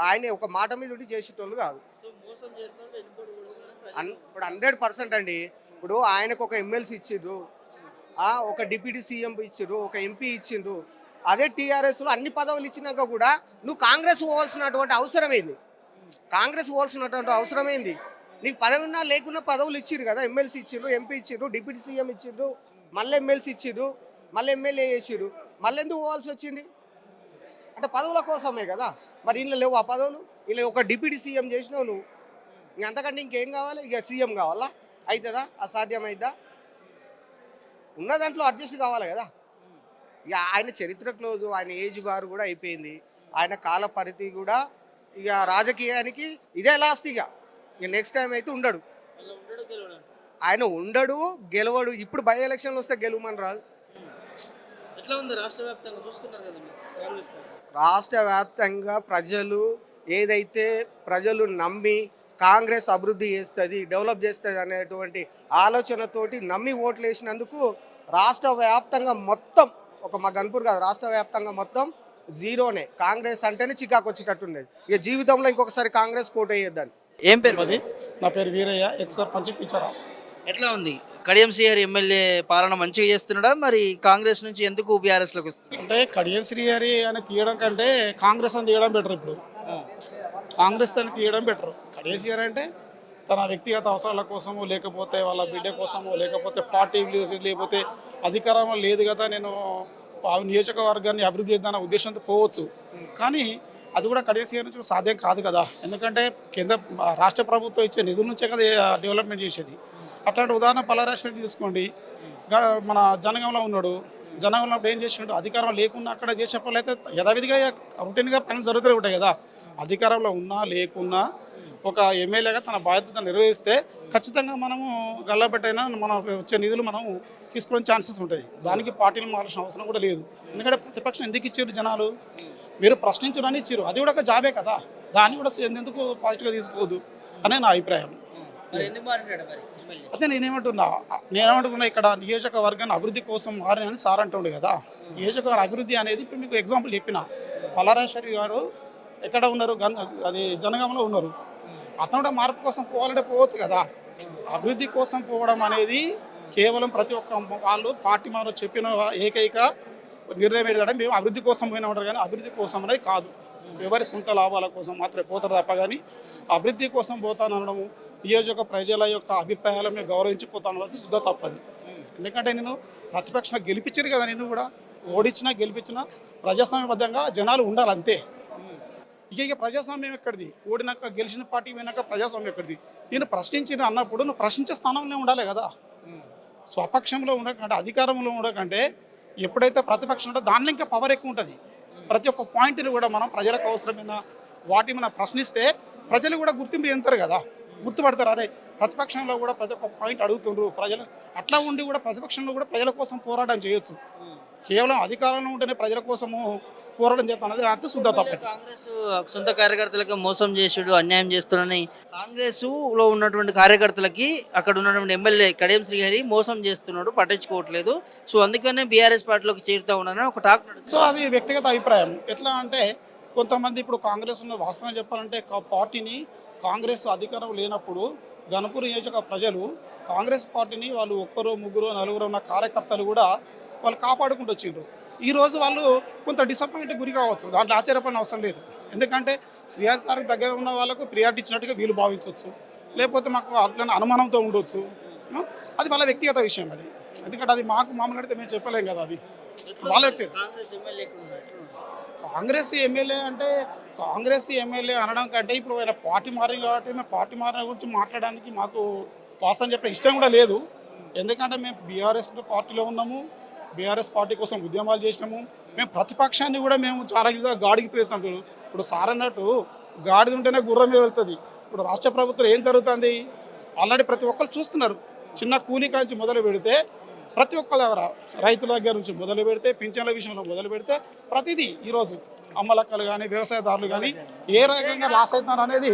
Speaker 7: ఆయన ఒక మాట మీద ఉండి చేసేటోళ్ళు కాదు. ఇప్పుడు 100% అండి. ఇప్పుడు ఆయనకు ఒక ఎమ్మెల్సీ ఇచ్చిండ్రు, ఒక డిప్యూటీ సీఎం ఇచ్చిండ్రు, ఒక ఎంపీ ఇచ్చిండ్రు. అదే టీఆర్ఎస్లో అన్ని పదవులు ఇచ్చినాక కూడా నువ్వు కాంగ్రెస్ పోవాల్సినటువంటి అవసరం ఏంది? కాంగ్రెస్ పోవాల్సినటువంటి అవసరం ఏంది? నీకు పదవి ఉన్నా లేకున్నా పదవులు ఇచ్చిర్రు కదా. ఎమ్మెల్సీ ఇచ్చిండ్రు, ఎంపీ ఇచ్చిండ్రు, డిప్యూటీ సీఎం ఇచ్చిండ్రు, మళ్ళీ ఎమ్మెల్సీ ఇచ్చిండ్రు, మళ్ళీ ఎమ్మెల్యే చేసిర్రు. మళ్ళీ ఎందుకు పోవాల్సి వచ్చింది అంటే పదవుల కోసమే కదా. మరి ఇంట్లో లేవు ఆ పదవులు. ఇలా ఒక డిప్యూటీ సీఎం చేసినావు నువ్వు, ఇంక అంతకంటే ఇంకేం కావాలి? ఇక సీఎం కావాలా? అవుతుందా? అసాధ్యమైద్దా? ఉన్న దాంట్లో అడ్జస్ట్ కావాలి కదా. ఇక ఆయన చరిత్ర క్లోజు, ఆయన ఏజ్ బార్ కూడా అయిపోయింది, ఆయన కాల పరిధి కూడా ఇక రాజకీయానికి ఇదే లాస్ట్. ఇక నెక్స్ట్ టైం అయితే ఉండడు. ఆయన ఉండడు, గెలవడు. ఇప్పుడు బై ఎలక్షన్లు వస్తే గెలవమని రాదు.
Speaker 1: ఎట్లా ఉంది రాష్ట్ర వ్యాప్తంగా చూస్తున్నారు కదా మీరు కాంగ్రెస్ పార్టీ?
Speaker 7: రాష్ట్ర వ్యాప్తంగా ప్రజలు ఏదైతే ప్రజలు నమ్మి కాంగ్రెస్ అభివృద్ధి చేస్తుంది, డెవలప్ చేస్తుంది అనేటువంటి ఆలోచనతోటి నమ్మి ఓట్లు వేసినందుకు రాష్ట్ర వ్యాప్తంగా మొత్తం మా గన్పూర్ కాదు, రాష్ట్ర వ్యాప్తంగా మొత్తం జీరోనే. కాంగ్రెస్ అంటేనే చికాకు వచ్చేటట్టుండేది. ఇక జీవితంలో ఇంకొకసారి కాంగ్రెస్ కోట వేయద్దని.
Speaker 1: ఏం పేరు అది?
Speaker 12: నా పేరు వీరయ్య, ఎక్స్ సర్పంచ్ పిచ్చరా.
Speaker 1: ఎట్లా ఉంది కడియం శ్రీహరి ఎమ్మెల్యే పాలన మంచిగా చేస్తున్నాడా? మరి కాంగ్రెస్ నుంచి ఎందుకు బీఆర్ఎస్ లోకి వస్తుంది?
Speaker 12: అంటే కడియం శ్రీహరి అని తీయడం కంటే కాంగ్రెస్ అని తీయడం బెటర్. ఇప్పుడు కాంగ్రెస్ అని తీయడం బెటర్. కడియం శ్రీహరి అంటే తన వ్యక్తిగత అవసరాల కోసమో, లేకపోతే వాళ్ళ బిడ్డ కోసమో, లేకపోతే పార్టీ లేకపోతే అధికారంలో లేదు కదా నేను నియోజకవర్గాన్ని అభివృద్ధి చేద్దామన్న ఉద్దేశంతో పోవచ్చు. కానీ అది కూడా కడియం శ్రీహరి నుంచి సాధ్యం కాదు కదా. ఎందుకంటే రాష్ట్ర ప్రభుత్వం ఇచ్చే నిధుల నుంచే కదా డెవలప్మెంట్ చేసేది. అట్లాంటి ఉదాహరణ పల్లారాశ్వరి తీసుకోండి. మన జనగంలో ఉన్నాడు. జనగంలో ఏం చేసిండు? అధికారం లేకున్నా అక్కడ చేసే పనులు అయితే యథావిధిగా రొటీన్గా పనులు జరుగుతూనే ఉంటాయి కదా. అధికారంలో ఉన్నా లేకున్నా ఒక ఎమ్మెల్యేగా తన బాధ్యత నిర్వహిస్తే ఖచ్చితంగా మనము గల్లబెట్టైనా మన వచ్చే నిధులు మనము తీసుకోవడం ఛాన్సెస్ ఉంటాయి. దానికి పార్టీలు మారాల్సిన అవసరం కూడా లేదు. ఎందుకంటే ప్రతిపక్షం ఎందుకు ఇచ్చారు జనాలు? మీరు ప్రశ్నించడానికి ఇచ్చారు. అది కూడా ఒక జాబే కదా. దాన్ని కూడా ఎందుకు పాజిటివ్గా తీసుకోవద్దు అనే నా అభిప్రాయం. అదే నేనేమంటున్నా ఇక్కడ నియోజకవర్గాన్ని అభివృద్ధి కోసం మారని సార్ అంటుండే కదా. నియోజకవర్గ అభివృద్ధి అనేది ఇప్పుడు మీకు ఎగ్జాంపుల్ చెప్పిన పల్లారాశ్వరి గారు ఎక్కడ ఉన్నారు? అది జనగామలో ఉన్నారు. అతను కూడా మార్పు కోసం పోవాలంటే పోవచ్చు కదా. అభివృద్ధి కోసం పోవడం అనేది కేవలం ప్రతి ఒక్క వాళ్ళు పార్టీ మనం చెప్పిన ఏకైక నిర్ణయం ఏంటంటే మేము అభివృద్ధి కోసం పోయినా ఉంటారు, కానీ అభివృద్ధి కోసం అనేది కాదు. ఎవరి సొంత లాభాల కోసం మాత్రమే పోతారు తప్ప కానీ అభివృద్ధి కోసం పోతానడం, నియోజక ప్రజల యొక్క అభిప్రాయాలను మేము గౌరవించిపోతాను శుద్ధ తప్పది. ఎందుకంటే నేను ప్రతిపక్షంగా గెలిపించారు కదా. నేను కూడా ఓడించినా గెలిపించినా ప్రజాస్వామ్యబద్ధంగా జనాలు ఉండాలి అంతే. ఇక ప్రజాస్వామ్యం ఎక్కడిది? ఓడినాక గెలిచిన పార్టీ పోయినాక ప్రజాస్వామ్యం ఎక్కడిది? నేను ప్రశ్నించిన అన్నప్పుడు నువ్వు ప్రశ్నించే స్థానంలో ఉండాలి కదా. స్వపక్షంలో ఉండకంటే, అధికారంలో ఉండకంటే ఎప్పుడైతే ప్రతిపక్షం ఉంటే దానిలో ఇంకా పవర్ ఎక్కువ ఉంటుంది. ప్రతి ఒక్క పాయింట్ని కూడా మనం ప్రజలకు అవసరమైన వాటిని మనం ప్రశ్నిస్తే ప్రజలు కూడా గుర్తింపు చెందుతారు కదా, గుర్తుపడతారు. అరే ప్రతిపక్షంలో కూడా ప్రతి ఒక్క పాయింట్ అడుగుతుండ్రు ప్రజలు. అట్లా ఉండి కూడా ప్రతిపక్షంలో కూడా ప్రజల కోసం పోరాటం చేయొచ్చు. కేవలం అధికారంలో ఉంటేనే ప్రజల కోసము పోరాటం చేస్తున్నది అంత శుద్ధ తప్ప.
Speaker 1: కాంగ్రెస్ సొంత కార్యకర్తలకు మోసం చేసుడు, అన్యాయం చేస్తున్నాడని కాంగ్రెస్ లో ఉన్నటువంటి కార్యకర్తలకి అక్కడ ఉన్నటువంటి ఎమ్మెల్యే కడియం శ్రీహరి మోసం చేస్తున్నాడు, పట్టించుకోవట్లేదు. సో అందుకనే బీఆర్ఎస్ పార్టీలోకి చేరుతా ఉన్నారని ఒక టాక్.
Speaker 12: సో అది వ్యక్తిగత అభిప్రాయం. ఎట్లా అంటే కొంతమంది ఇప్పుడు కాంగ్రెస్ ఉన్న వాస్తవం చెప్పాలంటే పార్టీని కాంగ్రెస్ అధికారం లేనప్పుడు గణపూర్ నియోజక ప్రజలు కాంగ్రెస్ పార్టీని వాళ్ళు ఒక్కరు ముగ్గురు నలుగురు ఉన్న కార్యకర్తలు కూడా వాళ్ళు కాపాడుకుంటూ వచ్చిండ్రు. ఈరోజు వాళ్ళు కొంత డిసప్పాయింట్ గురి కావచ్చు, దాంట్లో ఆశ్చర్యపడిన అవసరం లేదు. ఎందుకంటే శ్రీహరి సార్కి దగ్గర ఉన్న వాళ్ళకు ప్రియారిటీ ఇచ్చినట్టుగా వీళ్ళు భావించవచ్చు, లేకపోతే మాకు అట్లనే అనుమానంతో ఉండొచ్చు. అది వాళ్ళ వ్యక్తిగత విషయం. అది ఎందుకంటే అది మాకు మామూలు అడిగితే మేము చెప్పలేం కదా. అది వాళ్ళ వ్యక్తిగత. కాంగ్రెస్ ఎమ్మెల్యే అంటే కాంగ్రెస్ ఎమ్మెల్యే అనడం కంటే ఇప్పుడు ఆయన పార్టీ మారింది కాబట్టి మేము పార్టీ మారిన గురించి మాట్లాడడానికి మాకు వాస్తవం చెప్పే ఇష్టం కూడా లేదు. ఎందుకంటే మేము బీఆర్ఎస్ పార్టీలో ఉన్నాము, బీఆర్ఎస్ పార్టీ కోసం ఉద్యమాలు చేసినాము. మేము ప్రతిపక్షాన్ని కూడా మేము చాలా ఇదిగా గాడికి ప్రయత్నం. ఇప్పుడు సార్ అన్నట్టు గాడిద ఉంటేనే గుర్రం మీద వెళ్తుంది. ఇప్పుడు రాష్ట్ర ప్రభుత్వం ఏం జరుగుతుంది? ఆల్రెడీ ప్రతి ఒక్కరు చూస్తున్నారు. చిన్న కూలీ కాంచి మొదలు పెడితే ప్రతి ఒక్కరి దగ్గర, రైతుల దగ్గర నుంచి మొదలు పెడితే, పింఛన్ల విషయంలో మొదలు పెడితే ప్రతిదీ ఈరోజు అమ్మలక్కలు కానీ వ్యవసాయదారులు కానీ ఏ రకంగా లాస్ అవుతున్నారు అనేది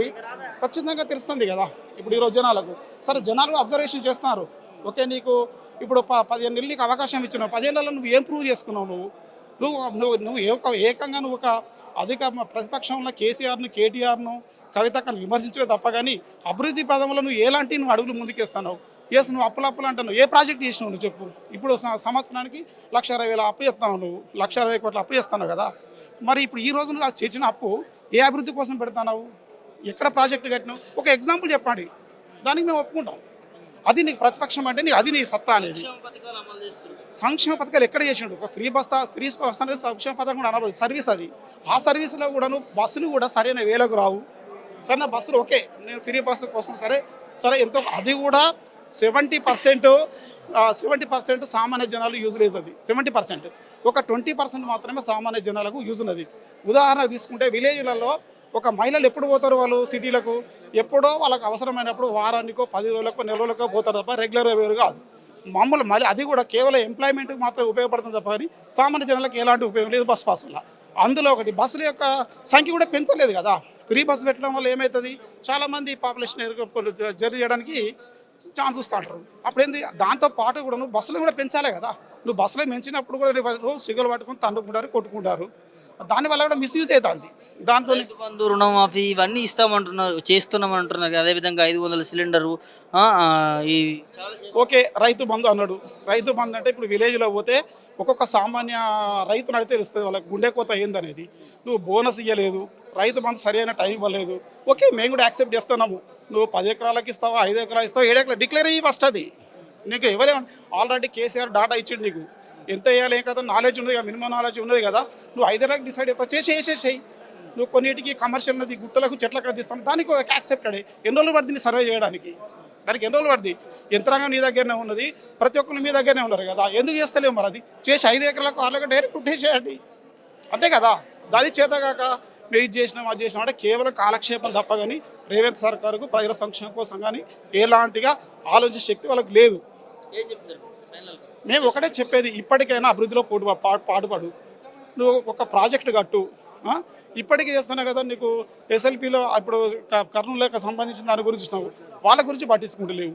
Speaker 12: ఖచ్చితంగా తెలుస్తుంది కదా ఇప్పుడు ఈరోజు జనాలకు. సరే జనాలు అబ్జర్వేషన్ చేస్తున్నారు. ఓకే, నీకు ఇప్పుడు 15 నెలలు నీకు అవకాశం ఇచ్చినావు, 15 నెలలు నువ్వు ఏం ప్రూవ్ చేసుకున్నావు? నువ్వు ఏకంగా నువ్వు ఒక అధిక ప్రతిపక్షంలో కేసీఆర్ను, కేటీఆర్ను, కవితక్కను విమర్శించడం తప్ప కానీ అభివృద్ధి పదంలో నువ్వు ఎలాంటి నువ్వు అడుగులు ముందుకేస్తున్నావు? ఎస్, నువ్వు అప్పులు అంటున్నావు. ఏ ప్రాజెక్ట్ చేసినావు నువ్వు చెప్పు? ఇప్పుడు సంవత్సరానికి 1,60,000 అప్పు చేస్తున్నావు, నువ్వు 1,60,000 కోట్ల అప్పు చేస్తున్నావు కదా. మరి ఇప్పుడు ఈ రోజు నువ్వు చేసిన అప్పు ఏ అభివృద్ధి కోసం పెడతావు? ఎక్కడ ప్రాజెక్టు కట్టినావు? ఒక ఎగ్జాంపుల్ చెప్పండి, దానికి మేము ఒప్పుకుంటాం. అది నీకు ప్రతిపక్షం అంటే అది నీ సత్తా అనేది. సంక్షేమ పథకాలు ఎక్కడ చేసిండు? ఒక ఫ్రీ బస్ అనేది సంక్షేమ పథకం కూడా అనబోదు, సర్వీస్ అది. ఆ సర్వీస్లో కూడా నువ్వు బస్సులు కూడా సరైన వేలకు రావు. సరే నా బస్సులు ఓకే, నేను ఫ్రీ బస్సు కోసం సరే ఎంతో, అది కూడా 70% సామాన్య జనాలు యూజ్ లేదు. అది 70%, ఒక 20% మాత్రమే సామాన్య జనాలకు యూజ్ ఉన్నది. ఉదాహరణ తీసుకుంటే విలేజ్లలో ఒక మహిళలు ఎప్పుడు పోతారు వాళ్ళు సిటీలకు? ఎప్పుడో వాళ్ళకి అవసరమైనప్పుడు వారానికో 10 రోజులకో నెల రోజులకో పోతారు తప్ప రెగ్యులర్ వేరు కాదు. మామూలు మళ్ళీ అది కూడా కేవలం ఎంప్లాయ్మెంట్కి మాత్రమే ఉపయోగపడుతుంది తప్ప కానీ సామాన్య జనాలకు ఎలాంటి ఉపయోగం లేదు బస్ పాస్ వల్ల. అందులో ఒకటి బస్సుల యొక్క సంఖ్య కూడా పెంచలేదు కదా. ఫ్రీ బస్సు పెట్టడం వల్ల ఏమవుతుంది, చాలామంది పాపులేషన్ జర్నీ చేయడానికి ఛాన్స్ వస్తుంటారు. అప్పుడు ఏంది, దాంతో పాటు కూడా నువ్వు బస్సులు కూడా పెంచాలే కదా. నువ్వు బస్సులో పెంచినప్పుడు కూడా రోజు సిగ్గులు పట్టుకుని తన్నుకుంటారు, కొట్టుకుంటారు. దానివల్ల కూడా మిస్యూజ్ అవుతుంది. దాంతో
Speaker 1: రైతు బంధు రుణమాఫీ ఇవన్నీ ఇస్తామంటున్నారు, చేస్తున్నామంటున్నారు. అదేవిధంగా 500 సిలిండరు ఈ
Speaker 12: ఓకే రైతు బంధు అన్నాడు. రైతు బంధు అంటే ఇప్పుడు విలేజ్లో పోతే ఒక్కొక్క సామాన్య రైతును అడిగితే తెలుస్తుంది వాళ్ళకి గుండె కోత ఏందనేది. నువ్వు బోనస్ ఇవ్వలేదు, రైతు బంధు సరైన టైం ఇవ్వలేదు. ఓకే, మేము కూడా యాక్సెప్ట్ చేస్తున్నాము. నువ్వు 10 ఎకరాలకు ఇస్తావా, 5 ఎకరాలు ఇస్తావా, 7 ఎకరాలు డిక్లేర్ అయ్యి ఫస్ట్. అది నీకు ఎవరే ఆల్రెడీ కేసీఆర్ డాటా ఇచ్చిండు. నీకు ఎంత వేయాలి ఏం కదా నాలెడ్జ్ ఉన్నది కదా, మినిమం నాలెడ్జ్ ఉన్నది కదా. నువ్వు 5 ఎకరాలకు డిసైడ్ అవుతా వేసేసేయి. నువ్వు కొన్నిటికి కమర్షియల్ నది గుట్టలకు చెట్లకు తీస్తాను, దానికి ఒక యాక్సెప్టెడ్. ఎన్ని రోజులు పడుతుంది సర్వే చేయడానికి? దానికి ఎన్ని రోజులు పడుతుంది? యంత్రాంగం నీ దగ్గరనే ఉన్నది, ప్రతి ఒక్కరు మీ దగ్గరనే ఉన్నారు కదా. ఎందుకు చేస్తలేవు మరి? అది చేసి 5 ఎకరాలకు 6 ఎకరాలకు డైరెక్ట్ కుట్టేసేయండి, అంతే కదా. దాని చేతగాక మేము ఇది చేసినాం అది చేసినాం అంటే కేవలం కాలక్షేపం తప్ప కానీ రేవంత్ సర్కారుకు ప్రజల సంక్షేమం కోసం కానీ ఎలాంటిగా ఆలోచించే శక్తి వాళ్ళకి లేదు.
Speaker 1: ఏం చెప్తారు ఫైనల్గా?
Speaker 12: మేము ఒకటే చెప్పేది, ఇప్పటికైనా అభివృద్ధిలో పాటుపడు. నువ్వు ఒక ప్రాజెక్టు కట్టు. ఇప్పటికీ చేస్తున్నా కదా, నీకు ఎస్ఎల్పిలో ఇప్పుడు కర్నూలుకి సంబంధించిన దాని గురించి ఇచ్చినావు, వాళ్ళ గురించి పట్టించుకుంటలేవు.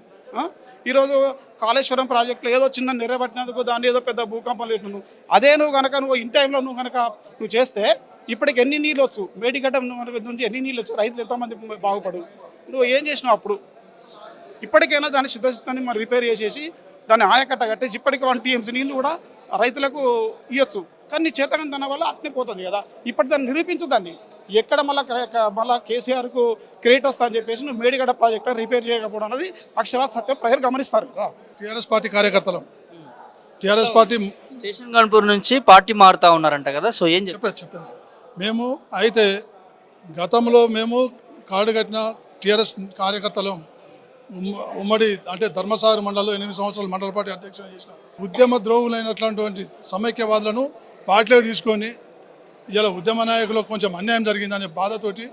Speaker 12: ఈరోజు కాళేశ్వరం ప్రాజెక్టులో ఏదో చిన్న నెరవేర్పట్టినందుకు దాన్ని ఏదో పెద్ద భూకంపం లేదు. అదే నువ్వు కనుక నువ్వు ఇన్ టైంలో నువ్వు చేస్తే ఇప్పటికి ఎన్ని నీళ్ళు వచ్చు, మేడిగడ్డ నుంచి ఎన్ని నీళ్ళు వచ్చు, రైతులు ఎంతోమంది బాగుపడు. నువ్వు ఏం చేసినావు అప్పుడు? ఇప్పటికైనా దాన్ని సిద్ధస్థితాన్ని మరి రిపేర్ చేసేసి దాన్ని ఆయకట్ట కట్టేసి ఇప్పటికీ 1 TMC నీళ్ళు కూడా రైతులకు ఇవ్వచ్చు. కానీ చేతనం దాని వల్ల అట్నే పోతుంది కదా. ఇప్పటి దాన్ని నిరూపించు. దాన్ని ఎక్కడ మళ్ళీ కేసీఆర్కు క్రెడిట్ వస్తా అని చెప్పేసి నువ్వు మేడిగడ్డ ప్రాజెక్ట్ రిపేర్ చేయకపోవడం అనేది అక్షరాల సత్యం, ప్రజలు గమనిస్తారు కదా.
Speaker 13: టీఆర్ఎస్ పార్టీ కార్యకర్తలు టీఆర్ఎస్ పార్టీ
Speaker 1: స్టేషన్ గన్పూర్ నుంచి పార్టీ మారుతా ఉన్నారంట కదా, సో ఏం
Speaker 13: చెప్పేది మేము అయితే గతంలో మేము కార్డు కట్టిన టీఆర్ఎస్ కార్యకర్తలు ఉమ్మడి అంటే ధర్మసాగర్ మండలంలో 8 సంవత్సరాలు మండల పార్టీ అధ్యక్షులు చేసిన ఉద్యమ ద్రోహులైనటువంటి సమైక్యవాదులను పార్టీలో తీసుకొని ఇలా ఉద్యమ నాయకులకు కొంచెం అన్యాయం జరిగిందనే బాధతోటి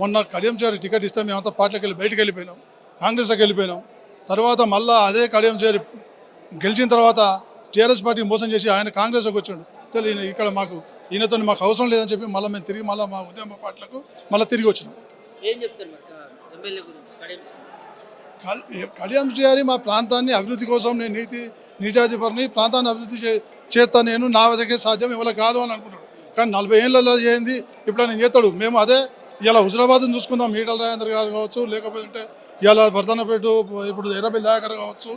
Speaker 13: మొన్న కడియం చేరి టికెట్ ఇస్తే మేమంతా పార్టీలోకి వెళ్ళి బయటకు వెళ్ళిపోయినాం, కాంగ్రెస్లోకి వెళ్ళిపోయినాం. తర్వాత మళ్ళీ అదే కడియం చేరి గెలిచిన తర్వాత టీఆర్ఎస్ పార్టీ మోసం చేసి ఆయన కాంగ్రెస్లోకి వచ్చాడు. ఈయన ఇక్కడ ఈయనతో మాకు అవసరం లేదని చెప్పి మళ్ళీ మేము తిరిగి మా ఉద్యమ పార్టీలకు తిరిగి వచ్చినాం.
Speaker 1: ఏం చెప్తారు ఎమ్మెల్యే గురించి?
Speaker 13: కడియం చేయాలి మా ప్రాంతాన్ని అభివృద్ధి కోసం నేను నిజాధిపరిని ప్రాంతాన్ని అభివృద్ధి చేస్తాను, నేను నా దగ్గర సాధ్యం ఇవాళ కాదు అని అనుకుంటాడు. కానీ 40 ఏళ్ళలో చేయింది ఇప్పుడు ఆయన చేస్తాడు. మేము అదే ఇలా హుజరాబాద్ని చూసుకుందాం, ఈటల రాజేందర్ గారు కావచ్చు, లేకపోతే ఇలా వర్ధనపేట ఇప్పుడు ఎర్రబెల్లి దయాకర్ కావచ్చు,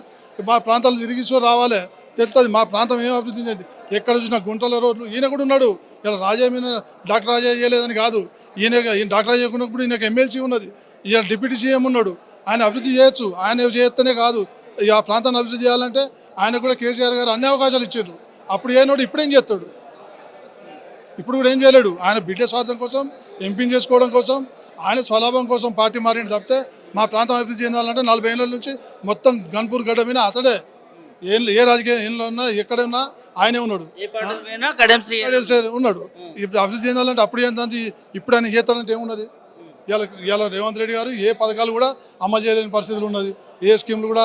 Speaker 13: మా ప్రాంతాలు తిరిగి రావాలి, తెలుస్తుంది మా ప్రాంతం ఏం అభివృద్ధి చెంది. ఎక్కడ చూసినా గుంటల రోడ్లు. ఈయన కూడా ఉన్నాడు, ఇలా డాక్టర్ రాజా చేయలేదని కాదు, ఈయన డాక్టర్ రాజా ఉన్నప్పుడు ఈయనకు ఎమ్మెల్సీ ఉన్నది, ఈయన డిప్యూటీ సీఎం ఉన్నాడు. ఆయన అభివృద్ధి చేయొచ్చు, ఆయన చేస్తేనే కాదు. ఆ ప్రాంతాన్ని అభివృద్ధి చేయాలంటే ఆయన కూడా కేసీఆర్ గారు అన్ని అవకాశాలు ఇచ్చారు. అప్పుడు ఏనాడు ఇప్పుడేం చేస్తాడు? ఇప్పుడు కూడా ఏం చేయలేడు. ఆయన బిడ్డ స్వార్థం కోసం, ఎంపీని చేసుకోవడం కోసం, ఆయన స్వలాభం కోసం పార్టీ మారింది తప్పితే మా ప్రాంతం అభివృద్ధి చెందాలంటే 40 ఏళ్ళ నుంచి మొత్తం గన్పూర్ గడ్డ మీద అతడే ఏ రాజకీయ ఏళ్ళలో ఉన్నా ఎక్కడన్నా ఆయనే ఉన్నాడు, ఉన్నాడు. ఇప్పుడు అభివృద్ధి చెందాలంటే అప్పుడు ఏంటంటే ఇప్పుడు ఆయన చేస్తాడంటే ఏమున్నది? ఇలా రేవంత్ రెడ్డి గారు ఏ పథకాలు కూడా అమలు చేయలేని పరిస్థితులు ఉన్నది. ఏ స్కీమ్లు కూడా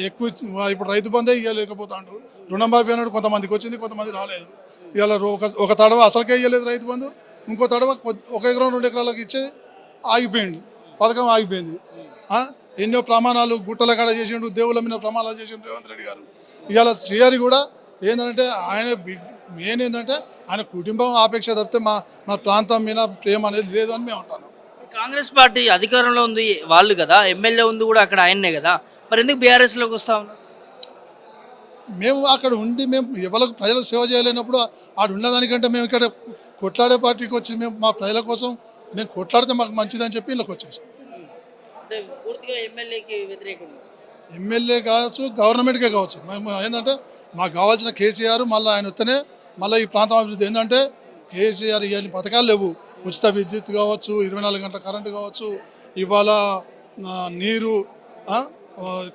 Speaker 13: ఎక్కువ ఇప్పుడు రైతు బంధే ఇవ్వలేకపోతాడు. రుణమాఫీ అన్నాడు, కొంతమందికి వచ్చింది, కొంతమంది రాలేదు. ఇలా ఒక తడవ అసలుకే ఇవ్వలేదు రైతు బంధు, ఇంకో తడవ 1 ఎకరం 2 ఎకరాలకు ఇచ్చి ఆగిపోయింది, పథకం ఆగిపోయింది. ఎన్నో ప్రమాణాలు గుట్టల కాడ చేసిండు, దేవుళ్ళ మీద ప్రమాణాలు చేసిండు రేవంత్ రెడ్డి గారు. ఇవాళ శ్రీహరి కూడా ఏంటంటే ఆయన మెయిన్ ఏంటంటే ఆయన కుటుంబం ఆపేక్ష తప్పితే మా ప్రాంతం మీద ప్రేమ అనేది లేదు అని మేము అంటాను.
Speaker 1: కాంగ్రెస్ పార్టీ అధికారంలో ఉంది వాళ్ళు కదా, ఎమ్మెల్యే ఉంది కూడా అక్కడ ఆయన్నే కదా, మరి ఎందుకు బీఆర్ఎస్లోకి వస్తాం?
Speaker 13: మేము అక్కడ ఉండి మేము ఎవరికి ప్రజలకు సేవ చేయలేనప్పుడు ఆడ ఉన్నదానికంటే మేము ఇక్కడ కొట్లాడే పార్టీకి వచ్చి మేము మా ప్రజల కోసం మేము కొట్లాడితే మాకు మంచిదని చెప్పి ఇళ్ళకి వచ్చేసాం. ఎమ్మెల్యే కావచ్చు, గవర్నమెంట్కే కావచ్చు. మేము ఏంటంటే మాకు కావాల్సిన కేసీఆర్ మళ్ళీ ఆయన వస్తేనే మళ్ళీ ఈ ప్రాంతం అభివృద్ధి. ఏంటంటే కేసీఆర్ ఇవన్నీ పథకాలు లేవు. ఉచిత విద్యుత్ కావచ్చు, 24 గంటల కరెంటు కావచ్చు, ఇవాళ నీరు,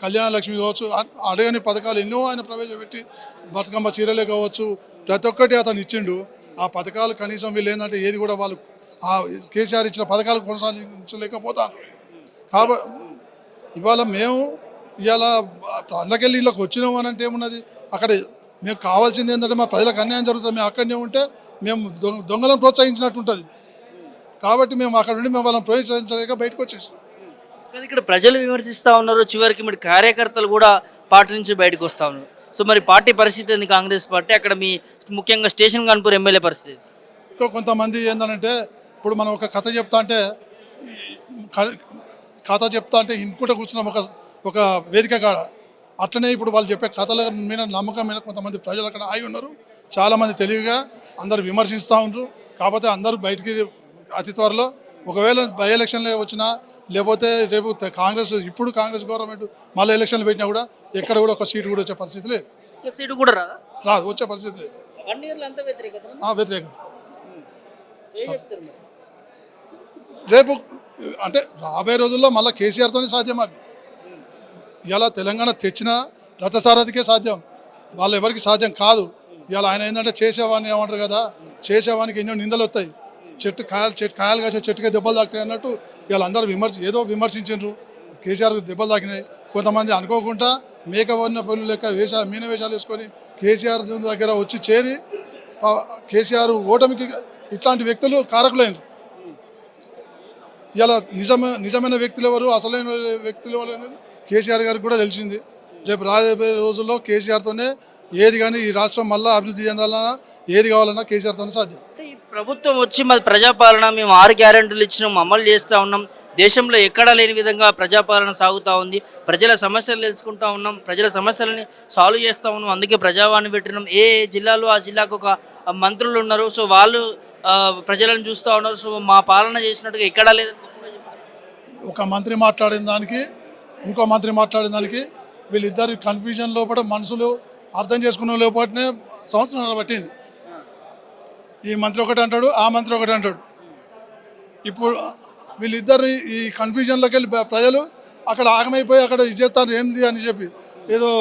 Speaker 13: కళ్యాణ లక్ష్మి కావచ్చు, అడగని పథకాలు ఎన్నో ఆయన ప్రవేశపెట్టి బతుకమ్మ చీరలే కావచ్చు, ప్రతి ఒక్కటి అతను ఇచ్చిండు. ఆ పథకాలు కనీసం వీళ్ళు ఏంటంటే ఏది కూడా వాళ్ళు ఆ కేసీఆర్ ఇచ్చిన పథకాలు కొనసాగించలేకపోతాను. కాబట్టి ఇవాళ మేము ఇవాళ అందుకెళ్ళి ఇళ్ళకి వచ్చినాం అని అంటే ఏమున్నది, అక్కడ మేము కావాల్సింది ఏంటంటే మా ప్రజలకు అన్యాయం జరుగుతుంది, మేము అక్కడనే ఉంటే మేము దొంగలను ప్రోత్సహించినట్టు ఉంటుంది. కాబట్టి మేము అక్కడ నుండి మేము వాళ్ళని ప్రోత్సహించలేక బయటకు వచ్చేసాం.
Speaker 1: కానీ ఇక్కడ ప్రజలు విమర్శిస్తూ ఉన్నారు, చివరికి మరి కార్యకర్తలు కూడా పార్టీ నుంచి బయటకు వస్తూ ఉన్నారు. సో మరి పార్టీ పరిస్థితి ఏంది కాంగ్రెస్ పార్టీ, అక్కడ మీ ముఖ్యంగా స్టేషన్ కాన్పూర్ ఎమ్మెల్యే పరిస్థితి?
Speaker 13: ఇంకా కొంతమంది ఏంటంటే ఇప్పుడు మనం ఒక కథ చెప్తా అంటే ఇంకుంటే కూర్చున్నాం ఒక వేదిక కాడ, అట్లనే ఇప్పుడు వాళ్ళు చెప్పే కథల మీద నమ్మకం మీద కొంతమంది ప్రజలు అక్కడ ఆగి ఉన్నారు. చాలామంది తెలివిగా అందరు విమర్శిస్తూ ఉంటారు. కాకపోతే అందరూ బయటికి అతి త్వరలో ఒకవేళ బై ఎలక్షన్లో వచ్చినా లేకపోతే రేపు ఇప్పుడు కాంగ్రెస్ గవర్నమెంట్ మళ్ళీ ఎలక్షన్లు పెట్టినా కూడా ఎక్కడ కూడా ఒక సీటు కూడా వచ్చే పరిస్థితి లేదు.
Speaker 1: సీటు కూడా
Speaker 13: రాదు, వచ్చే పరిస్థితి లేదు. వ్యతిరేకత రేపు అంటే రాబోయే రోజుల్లో మళ్ళీ కేసీఆర్తోనే సాధ్యం. అది ఇలా తెలంగాణ తెచ్చిన రథసారథికే సాధ్యం, వాళ్ళు ఎవరికి సాధ్యం కాదు. ఇలా ఆయన ఏంటంటే చేసేవాడిని ఏమంటారు కదా, చేసేవానికి ఎన్నో నిందలు వస్తాయి, కాయలు కాసే చెట్టుకే దెబ్బలు తాకుతాయి అన్నట్టు ఇలా అందరూ విమర్శించారు. కేసీఆర్ దెబ్బలు తాకినాయి. కొంతమంది అనుకోకుండా మేక వన్న పనులు లెక్క మీన వేషాలు వేసుకొని కేసీఆర్ దగ్గర వచ్చి చేరి కేసీఆర్ ఓటమికి ఇట్లాంటి వ్యక్తులు కారకులైనరు. ఇలా నిజమైన వ్యక్తులు ఎవరు, అసలైన వ్యక్తులు ఎవరు అనేది కేసీఆర్ గారికి కూడా తెలిసింది. రేపు రాబోయే రోజుల్లో కేసీఆర్తోనే ఏది కానీ ఈ రాష్ట్రం మళ్ళీ అభివృద్ధి చెందాలన్నా ఏది కావాలన్నా కేసీఆర్తోనే సాధ్యం.
Speaker 1: ఈ ప్రభుత్వం వచ్చి మాది ప్రజాపాలన, మేము 6 గ్యారెంటీలు ఇచ్చినాం, అమలు చేస్తూ ఉన్నాం, దేశంలో ఎక్కడా లేని విధంగా ప్రజాపాలన సాగుతూ ఉంది, ప్రజల సమస్యలు తెలుసుకుంటూ ఉన్నాం, ప్రజల సమస్యలని సాల్వ్ చేస్తూ ఉన్నాం, అందుకే ప్రజావాణి పెట్టినాం. ఏ జిల్లాలో ఆ జిల్లాకు ఒక మంత్రులు ఉన్నారు, సో వాళ్ళు ప్రజలను చూస్తూ ఉన్నారు. సో మా పాలన చేసినట్టుగా ఎక్కడా లేదని
Speaker 13: ఒక మంత్రి మాట్లాడిన దానికి ఇంకో మంత్రి మాట్లాడిన దానికి వీళ్ళిద్దరు కన్ఫ్యూజన్ లోపల మనుషులు అర్థం చేసుకున్న లోపలనే సంవత్సరాలు పట్టింది. ఈ మంత్రి ఒకటి అంటాడు, ఆ మంత్రి ఒకటి అంటాడు. ఇప్పుడు వీళ్ళిద్దరు ఈ కన్ఫ్యూజన్లోకి వెళ్ళి ప్రజలు అక్కడ ఆగమైపోయి అక్కడ ఇది చేస్తారు ఏంది అని చెప్పి ఏదో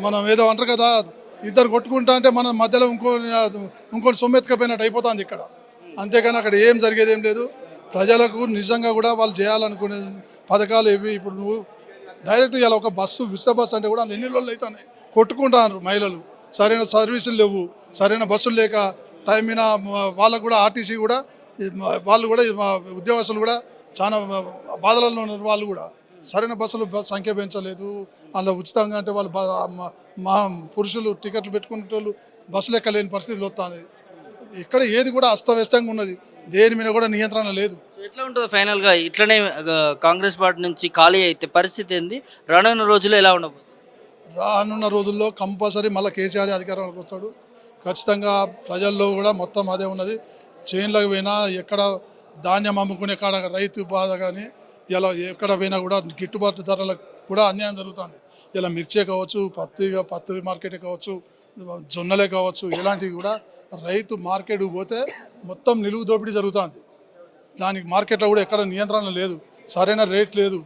Speaker 13: మనం ఏదో అంటారు కదా, ఇద్దరు కొట్టుకుంటా అంటే మన మధ్యలో ఇంకోటి సొమ్మెత్తుకపోయినట్టు అయిపోతుంది ఇక్కడ. అంతేకాని అక్కడ ఏం జరిగేది ఏం లేదు. ప్రజలకు నిజంగా కూడా వాళ్ళు చేయాలనుకునే పథకాలు ఇవి. ఇప్పుడు నువ్వు డైరెక్ట్ ఇలా ఒక బస్సు ఉచిత బస్సు అంటే కూడా ఎన్ని రోజులు అవుతున్నాయి, కొట్టుకుంటారు మహిళలు. సరైన సర్వీసులు లేవు, సరైన బస్సులు లేక టైం మీద వాళ్ళకు కూడా ఆర్టీసీ కూడా వాళ్ళు కూడా ఉద్యోగస్తులు కూడా చాలా బాధలలో ఉన్నారు. వాళ్ళు కూడా సరైన బస్సులు సంఖ్య పెంచలేదు. అందులో ఉచితంగా అంటే వాళ్ళు మా పురుషులు టికెట్లు పెట్టుకునే వాళ్ళు బస్సులు ఎక్కలేని పరిస్థితులు వస్తుంది. ఇక్కడ ఏది కూడా అస్తవ్యస్తంగా ఉన్నది, దేని మీద కూడా నియంత్రణ లేదు.
Speaker 1: ఎట్లా ఉంటుంది ఫైనల్గా ఇట్లనే కాంగ్రెస్ పార్టీ నుంచి ఖాళీ అయితే పరిస్థితి ఏంది, రానున్న రోజుల్లో ఎలా ఉండబోతుంది?
Speaker 13: రానున్న రోజుల్లో కంపల్సరీ మళ్ళీ కేసీఆర్ అధికారంలోకి వస్తాడు. ఖచ్చితంగా ప్రజల్లో కూడా మొత్తం అదే ఉన్నది. చేన్లకు పోయినా ఎక్కడ ధాన్యం అమ్ముకునే కాడ రైతు బాధ కానీ ఇలా ఎక్కడ పోయినా కూడా గిట్టుబాటు ధరలకు కూడా అన్యాయం జరుగుతుంది. ఇలా మిర్చే కావచ్చు, పత్తి మార్కెటే కావచ్చు, జొన్నలే కావచ్చు, ఇలాంటివి కూడా రైతు మార్కెట్కి పోతే మొత్తం నిలువు దోపిడీ జరుగుతుంది. దానికి మార్కెట్లో కూడా ఎక్కడ నియంత్రణ లేదు, సరైన రేట్ లేదు.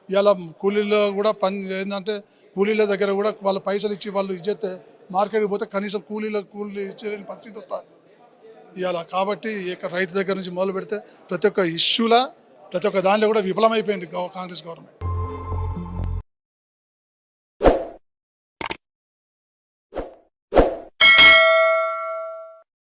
Speaker 13: ఇలా కూలీలో కూడా పని ఏంటంటే కూలీల దగ్గర కూడా వాళ్ళ పైసలు ఇచ్చి వాళ్ళు ఇచ్చేస్తే మార్కెట్కి పోతే కనీసం కూలీ ఇచ్చలేని పరిస్థితి వస్తుంది ఇవాళ. కాబట్టి రైతు దగ్గర నుంచి మొదలు పెడితే ప్రతి ఒక్క ఇష్యూలా ప్రతి ఒక్క దానిలో కూడా విఫలమైపోయింది కాంగ్రెస్ గవర్నమెంట్.